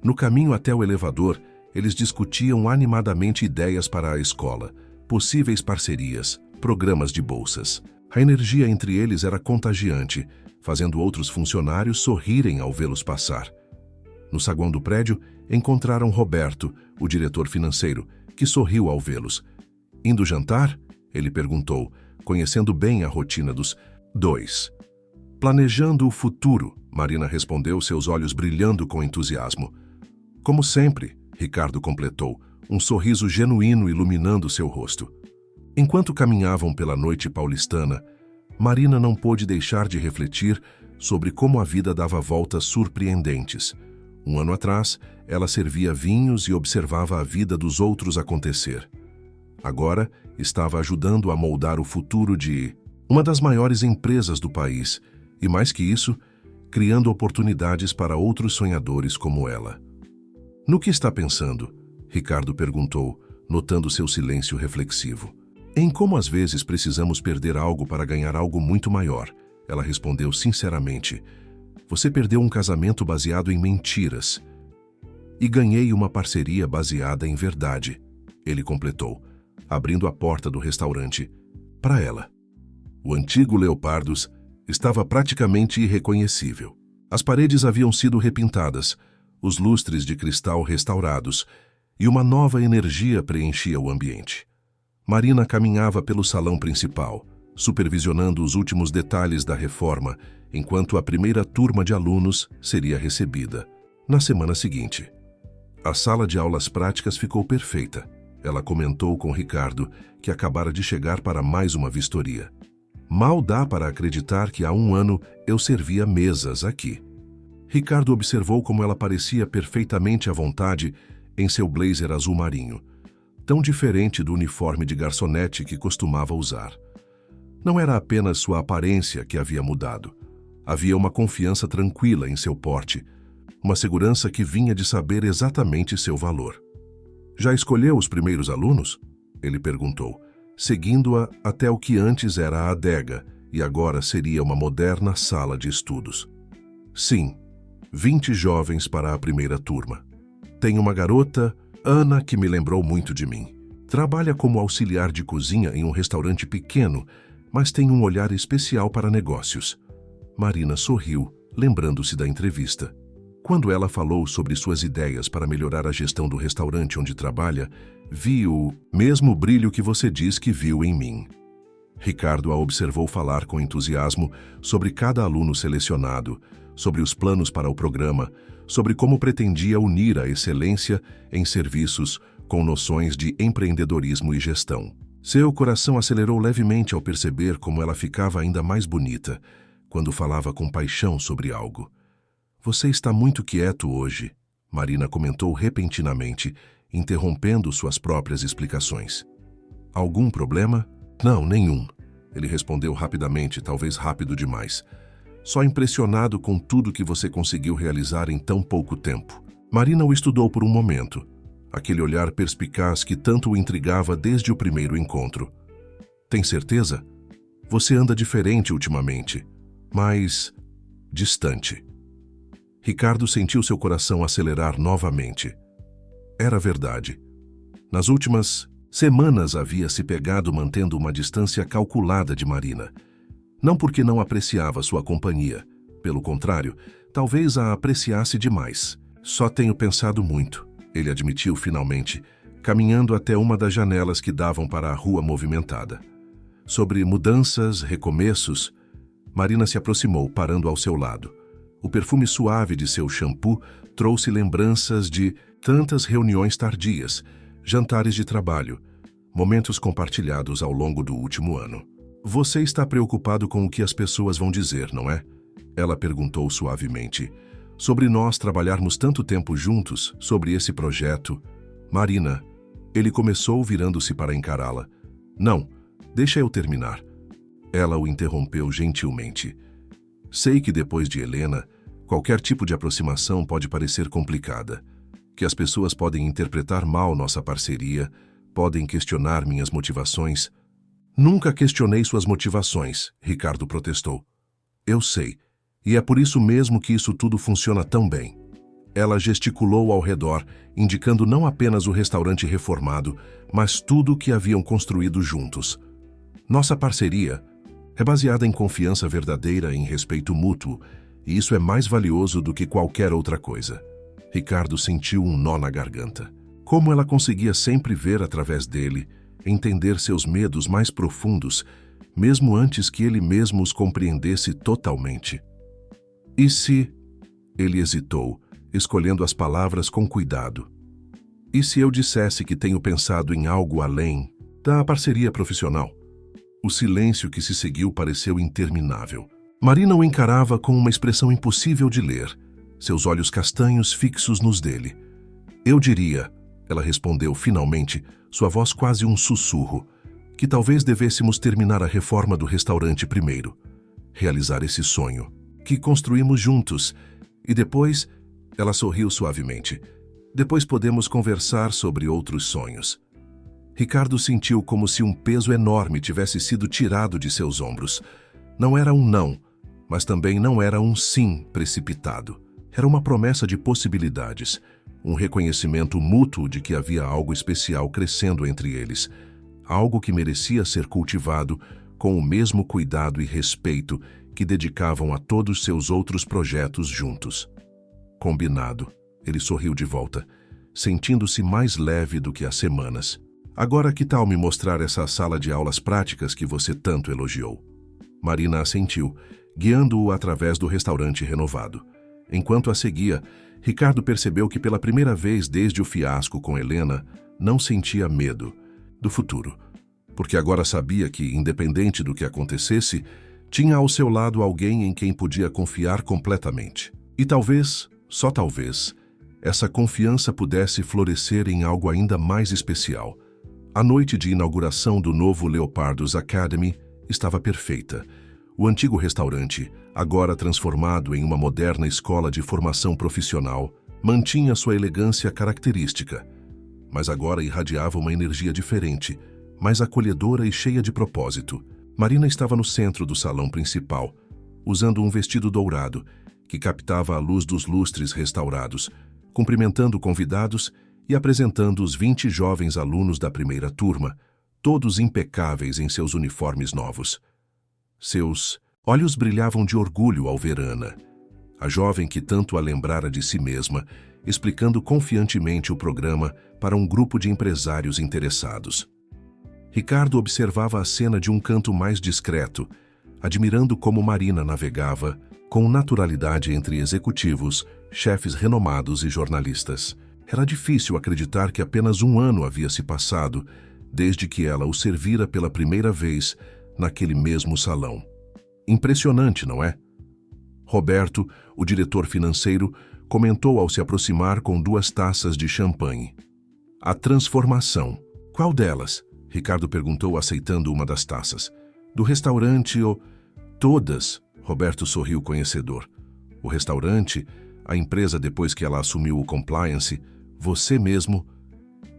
No caminho até o elevador, eles discutiam animadamente ideias para a escola, possíveis parcerias, programas de bolsas. A energia entre eles era contagiante, fazendo outros funcionários sorrirem ao vê-los passar. No saguão do prédio, encontraram Roberto, o diretor financeiro, que sorriu ao vê-los. Indo jantar? Ele perguntou, conhecendo bem a rotina dos dois. Planejando o futuro, Marina respondeu, seus olhos brilhando com entusiasmo. Como sempre, Ricardo completou, um sorriso genuíno iluminando seu rosto. Enquanto caminhavam pela noite paulistana, Marina não pôde deixar de refletir sobre como a vida dava voltas surpreendentes. Um ano atrás, ela servia vinhos e observava a vida dos outros acontecer. Agora, estava ajudando a moldar o futuro de uma das maiores empresas do país e, mais que isso, criando oportunidades para outros sonhadores como ela. No que está pensando? Ricardo perguntou, notando seu silêncio reflexivo. Em como às vezes precisamos perder algo para ganhar algo muito maior, ela respondeu sinceramente. Você perdeu um casamento baseado em mentiras. E ganhei uma parceria baseada em verdade, ele completou, abrindo a porta do restaurante para ela. O antigo Leopardos estava praticamente irreconhecível. As paredes haviam sido repintadas, os lustres de cristal restaurados, e uma nova energia preenchia o ambiente. Marina caminhava pelo salão principal, supervisionando os últimos detalhes da reforma, enquanto a primeira turma de alunos seria recebida na semana seguinte. A sala de aulas práticas ficou perfeita. Ela comentou com Ricardo, que acabara de chegar para mais uma vistoria. Mal dá para acreditar que há um ano eu servia mesas aqui. Ricardo observou como ela parecia perfeitamente à vontade em seu blazer azul marinho, tão diferente do uniforme de garçonete que costumava usar. Não era apenas sua aparência que havia mudado. Havia uma confiança tranquila em seu porte, uma segurança que vinha de saber exatamente seu valor. Já escolheu os primeiros alunos? Ele perguntou, seguindo-a até o que antes era a adega e agora seria uma moderna sala de estudos. Sim, 20 jovens para a primeira turma. Tem uma garota, Ana, que me lembrou muito de mim. Trabalha como auxiliar de cozinha em um restaurante pequeno, mas tem um olhar especial para negócios. Marina sorriu, lembrando-se da entrevista. Quando ela falou sobre suas ideias para melhorar a gestão do restaurante onde trabalha, vi o mesmo brilho que você diz que viu em mim. Ricardo a observou falar com entusiasmo sobre cada aluno selecionado, sobre os planos para o programa, sobre como pretendia unir a excelência em serviços com noções de empreendedorismo e gestão. Seu coração acelerou levemente ao perceber como ela ficava ainda mais bonita quando falava com paixão sobre algo. Você está muito quieto hoje, Marina comentou repentinamente, interrompendo suas próprias explicações. Algum problema? Não, nenhum. Ele respondeu rapidamente, talvez rápido demais. Só impressionado com tudo que você conseguiu realizar em tão pouco tempo. Marina o estudou por um momento. Aquele olhar perspicaz que tanto o intrigava desde o primeiro encontro. Tem certeza? Você anda diferente ultimamente, mas distante. Ricardo sentiu seu coração acelerar novamente. Era verdade. Nas últimas semanas havia se pegado mantendo uma distância calculada de Marina. Não porque não apreciava sua companhia. Pelo contrário, talvez a apreciasse demais. Só tenho pensado muito, ele admitiu finalmente, caminhando até uma das janelas que davam para a rua movimentada. Sobre mudanças, recomeços, Marina se aproximou, parando ao seu lado. O perfume suave de seu shampoo trouxe lembranças de tantas reuniões tardias, jantares de trabalho, momentos compartilhados ao longo do último ano. Você está preocupado com o que as pessoas vão dizer, não é? Ela perguntou suavemente. Sobre nós trabalharmos tanto tempo juntos, sobre esse projeto. Marina, ele começou virando-se para encará-la. Não, deixa eu terminar. Ela o interrompeu gentilmente. Sei que depois de Helena, qualquer tipo de aproximação pode parecer complicada, que as pessoas podem interpretar mal nossa parceria, podem questionar minhas motivações. Nunca questionei suas motivações, Ricardo protestou. Eu sei, e é por isso mesmo que isso tudo funciona tão bem. Ela gesticulou ao redor, indicando não apenas o restaurante reformado, mas tudo o que haviam construído juntos. Nossa parceria é baseada em confiança verdadeira e em respeito mútuo, e isso é mais valioso do que qualquer outra coisa. Ricardo sentiu um nó na garganta. Como ela conseguia sempre ver através dele, entender seus medos mais profundos, mesmo antes que ele mesmo os compreendesse totalmente. E se... Ele hesitou, escolhendo as palavras com cuidado. E se eu dissesse que tenho pensado em algo além da parceria profissional? O silêncio que se seguiu pareceu interminável. Marina o encarava com uma expressão impossível de ler, seus olhos castanhos fixos nos dele. Eu diria, ela respondeu finalmente, sua voz quase um sussurro, que talvez devêssemos terminar a reforma do restaurante primeiro, realizar esse sonho, que construímos juntos, e depois, ela sorriu suavemente, depois podemos conversar sobre outros sonhos. Ricardo sentiu como se um peso enorme tivesse sido tirado de seus ombros. Não era um não, mas também não era um sim precipitado. Era uma promessa de possibilidades, um reconhecimento mútuo de que havia algo especial crescendo entre eles, algo que merecia ser cultivado com o mesmo cuidado e respeito que dedicavam a todos seus outros projetos juntos. Combinado, ele sorriu de volta, sentindo-se mais leve do que há semanas. Agora que tal me mostrar essa sala de aulas práticas que você tanto elogiou? Marina assentiu, guiando-o através do restaurante renovado. Enquanto a seguia, Ricardo percebeu que pela primeira vez desde o fiasco com Helena, não sentia medo do futuro, porque agora sabia que, independente do que acontecesse, tinha ao seu lado alguém em quem podia confiar completamente. E talvez, só talvez, essa confiança pudesse florescer em algo ainda mais especial. A noite de inauguração do novo Leopardos Academy estava perfeita. O antigo restaurante, agora transformado em uma moderna escola de formação profissional, mantinha sua elegância característica, mas agora irradiava uma energia diferente, mais acolhedora e cheia de propósito. Marina estava no centro do salão principal, usando um vestido dourado, que captava a luz dos lustres restaurados, cumprimentando convidados e apresentando os 20 jovens alunos da primeira turma, todos impecáveis em seus uniformes novos. Seus olhos brilhavam de orgulho ao ver Ana, a jovem que tanto a lembrara de si mesma, explicando confiantemente o programa para um grupo de empresários interessados. Ricardo observava a cena de um canto mais discreto, admirando como Marina navegava com naturalidade entre executivos, chefes renomados e jornalistas. Era difícil acreditar que apenas um ano havia se passado desde que ela o servira pela primeira vez naquele mesmo salão. Impressionante, não é? Roberto, o diretor financeiro, comentou ao se aproximar com 2 taças de champanhe. A transformação. Qual delas? Ricardo perguntou, aceitando uma das taças. Do restaurante ou... Todas, Roberto sorriu conhecedor. O restaurante, a empresa depois que ela assumiu o compliance, você mesmo...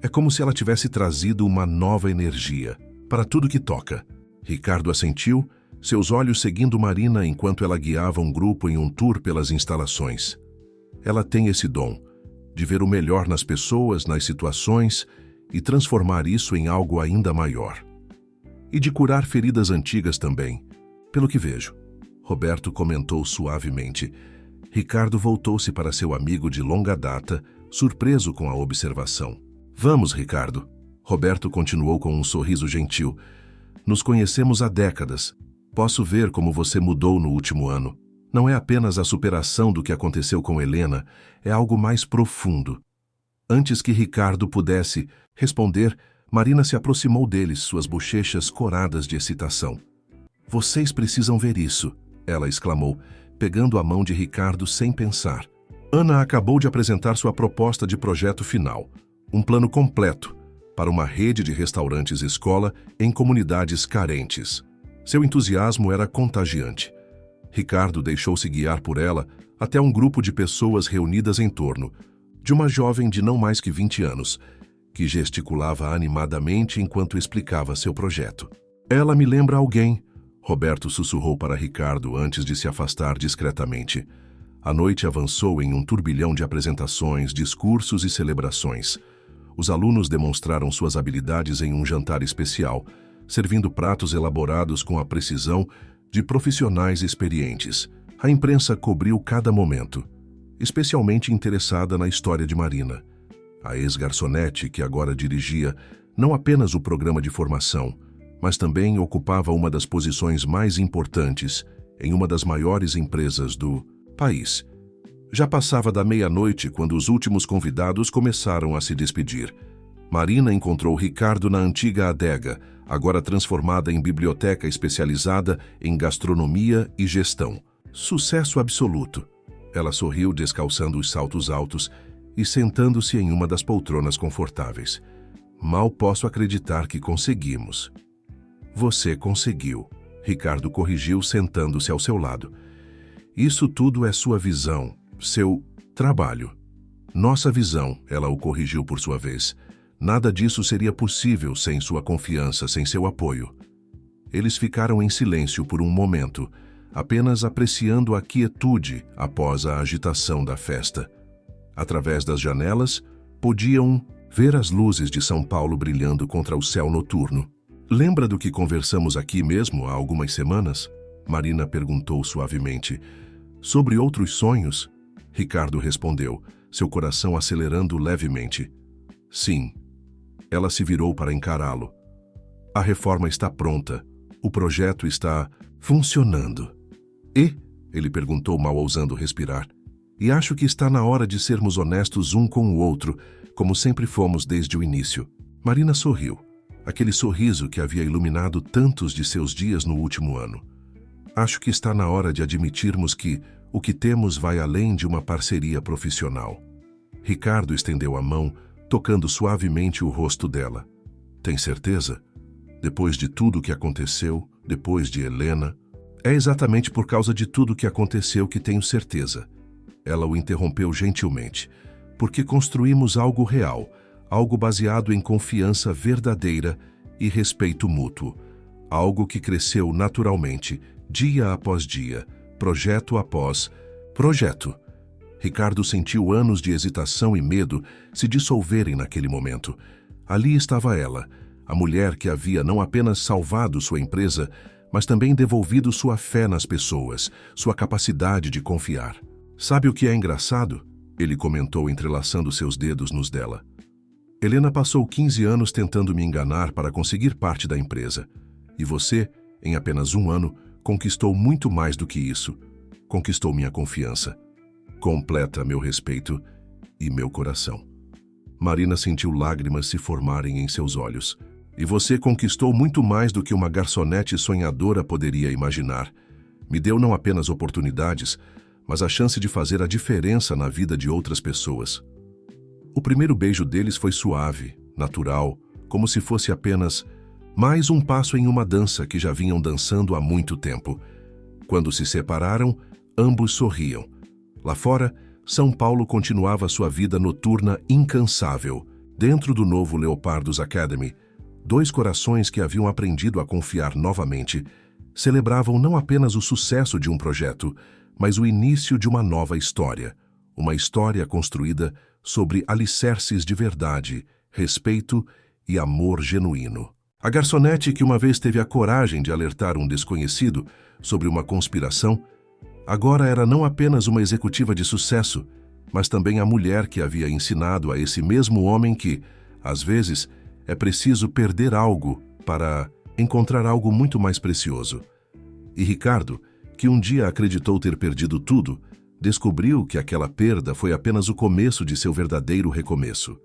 É como se ela tivesse trazido uma nova energia para tudo que toca. Ricardo assentiu, seus olhos seguindo Marina enquanto ela guiava um grupo em um tour pelas instalações. Ela tem esse dom de ver o melhor nas pessoas, nas situações e transformar isso em algo ainda maior. E de curar feridas antigas também, pelo que vejo. Roberto comentou suavemente. Ricardo voltou-se para seu amigo de longa data, surpreso com a observação. Vamos, Ricardo. Roberto continuou com um sorriso gentil. Nos conhecemos há décadas. Posso ver como você mudou no último ano. Não é apenas a superação do que aconteceu com Helena, é algo mais profundo. Antes que Ricardo pudesse responder, Marina se aproximou deles, suas bochechas coradas de excitação. Vocês precisam ver isso, ela exclamou, pegando a mão de Ricardo sem pensar. Ana acabou de apresentar sua proposta de projeto final, um plano completo para uma rede de restaurantes-escola em comunidades carentes. Seu entusiasmo era contagiante. Ricardo deixou-se guiar por ela até um grupo de pessoas reunidas em torno de uma jovem de não mais que 20 anos, que gesticulava animadamente enquanto explicava seu projeto. Ela me lembra alguém, Roberto sussurrou para Ricardo antes de se afastar discretamente. A noite avançou em um turbilhão de apresentações, discursos e celebrações. Os alunos demonstraram suas habilidades em um jantar especial, servindo pratos elaborados com a precisão de profissionais experientes. A imprensa cobriu cada momento, especialmente interessada na história de Marina. A ex-garçonete, que agora dirigia não apenas o programa de formação, mas também ocupava uma das posições mais importantes em uma das maiores empresas do país. Já passava da meia-noite quando os últimos convidados começaram a se despedir. Marina encontrou Ricardo na antiga adega, agora transformada em biblioteca especializada em gastronomia e gestão. Sucesso absoluto. Ela sorriu descalçando os saltos altos e sentando-se em uma das poltronas confortáveis. Mal posso acreditar que conseguimos. Você conseguiu, Ricardo corrigiu sentando-se ao seu lado. Isso tudo é sua visão, seu trabalho. Nossa visão, ela o corrigiu por sua vez. Nada disso seria possível sem sua confiança, sem seu apoio. Eles ficaram em silêncio por um momento, apenas apreciando a quietude após a agitação da festa. Através das janelas, podiam ver as luzes de São Paulo brilhando contra o céu noturno. Lembra do que conversamos aqui mesmo há algumas semanas? Marina perguntou suavemente. Sobre outros sonhos? Ricardo respondeu, seu coração acelerando levemente. Sim. Ela se virou para encará-lo. A reforma está pronta. O projeto está funcionando. E? Ele perguntou, mal ousando respirar. E acho que está na hora de sermos honestos um com o outro, como sempre fomos desde o início. Marina sorriu. Aquele sorriso que havia iluminado tantos de seus dias no último ano. Acho que está na hora de admitirmos que o que temos vai além de uma parceria profissional. Ricardo estendeu a mão, tocando suavemente o rosto dela. Tem certeza? Depois de tudo o que aconteceu, depois de Helena... É exatamente por causa de tudo o que aconteceu que tenho certeza. Ela o interrompeu gentilmente. Porque construímos algo real, algo baseado em confiança verdadeira e respeito mútuo. Algo que cresceu naturalmente, dia após dia, projeto após projeto. Ricardo sentiu anos de hesitação e medo se dissolverem naquele momento. Ali estava ela, a mulher que havia não apenas salvado sua empresa, mas também devolvido sua fé nas pessoas, sua capacidade de confiar. Sabe o que é engraçado? Ele comentou entrelaçando seus dedos nos dela. Helena passou 15 anos tentando me enganar para conseguir parte da empresa. E você, em apenas um ano, conquistou muito mais do que isso. Conquistou minha confiança. Completa meu respeito e meu coração. Marina sentiu lágrimas se formarem em seus olhos. E você conquistou muito mais do que uma garçonete sonhadora poderia imaginar. Me deu não apenas oportunidades, mas a chance de fazer a diferença na vida de outras pessoas. O primeiro beijo deles foi suave, natural, como se fosse apenas Mais um passo em uma dança que já vinham dançando há muito tempo. Quando se separaram, ambos sorriam. Lá fora, São Paulo continuava sua vida noturna incansável. Dentro do novo Leopardos Academy, dois corações que haviam aprendido a confiar novamente celebravam não apenas o sucesso de um projeto, mas o início de uma nova história. Uma história construída sobre alicerces de verdade, respeito e amor genuíno. A garçonete que uma vez teve a coragem de alertar um desconhecido sobre uma conspiração, agora era não apenas uma executiva de sucesso, mas também a mulher que havia ensinado a esse mesmo homem que, às vezes, é preciso perder algo para encontrar algo muito mais precioso. E Ricardo, que um dia acreditou ter perdido tudo, descobriu que aquela perda foi apenas o começo de seu verdadeiro recomeço.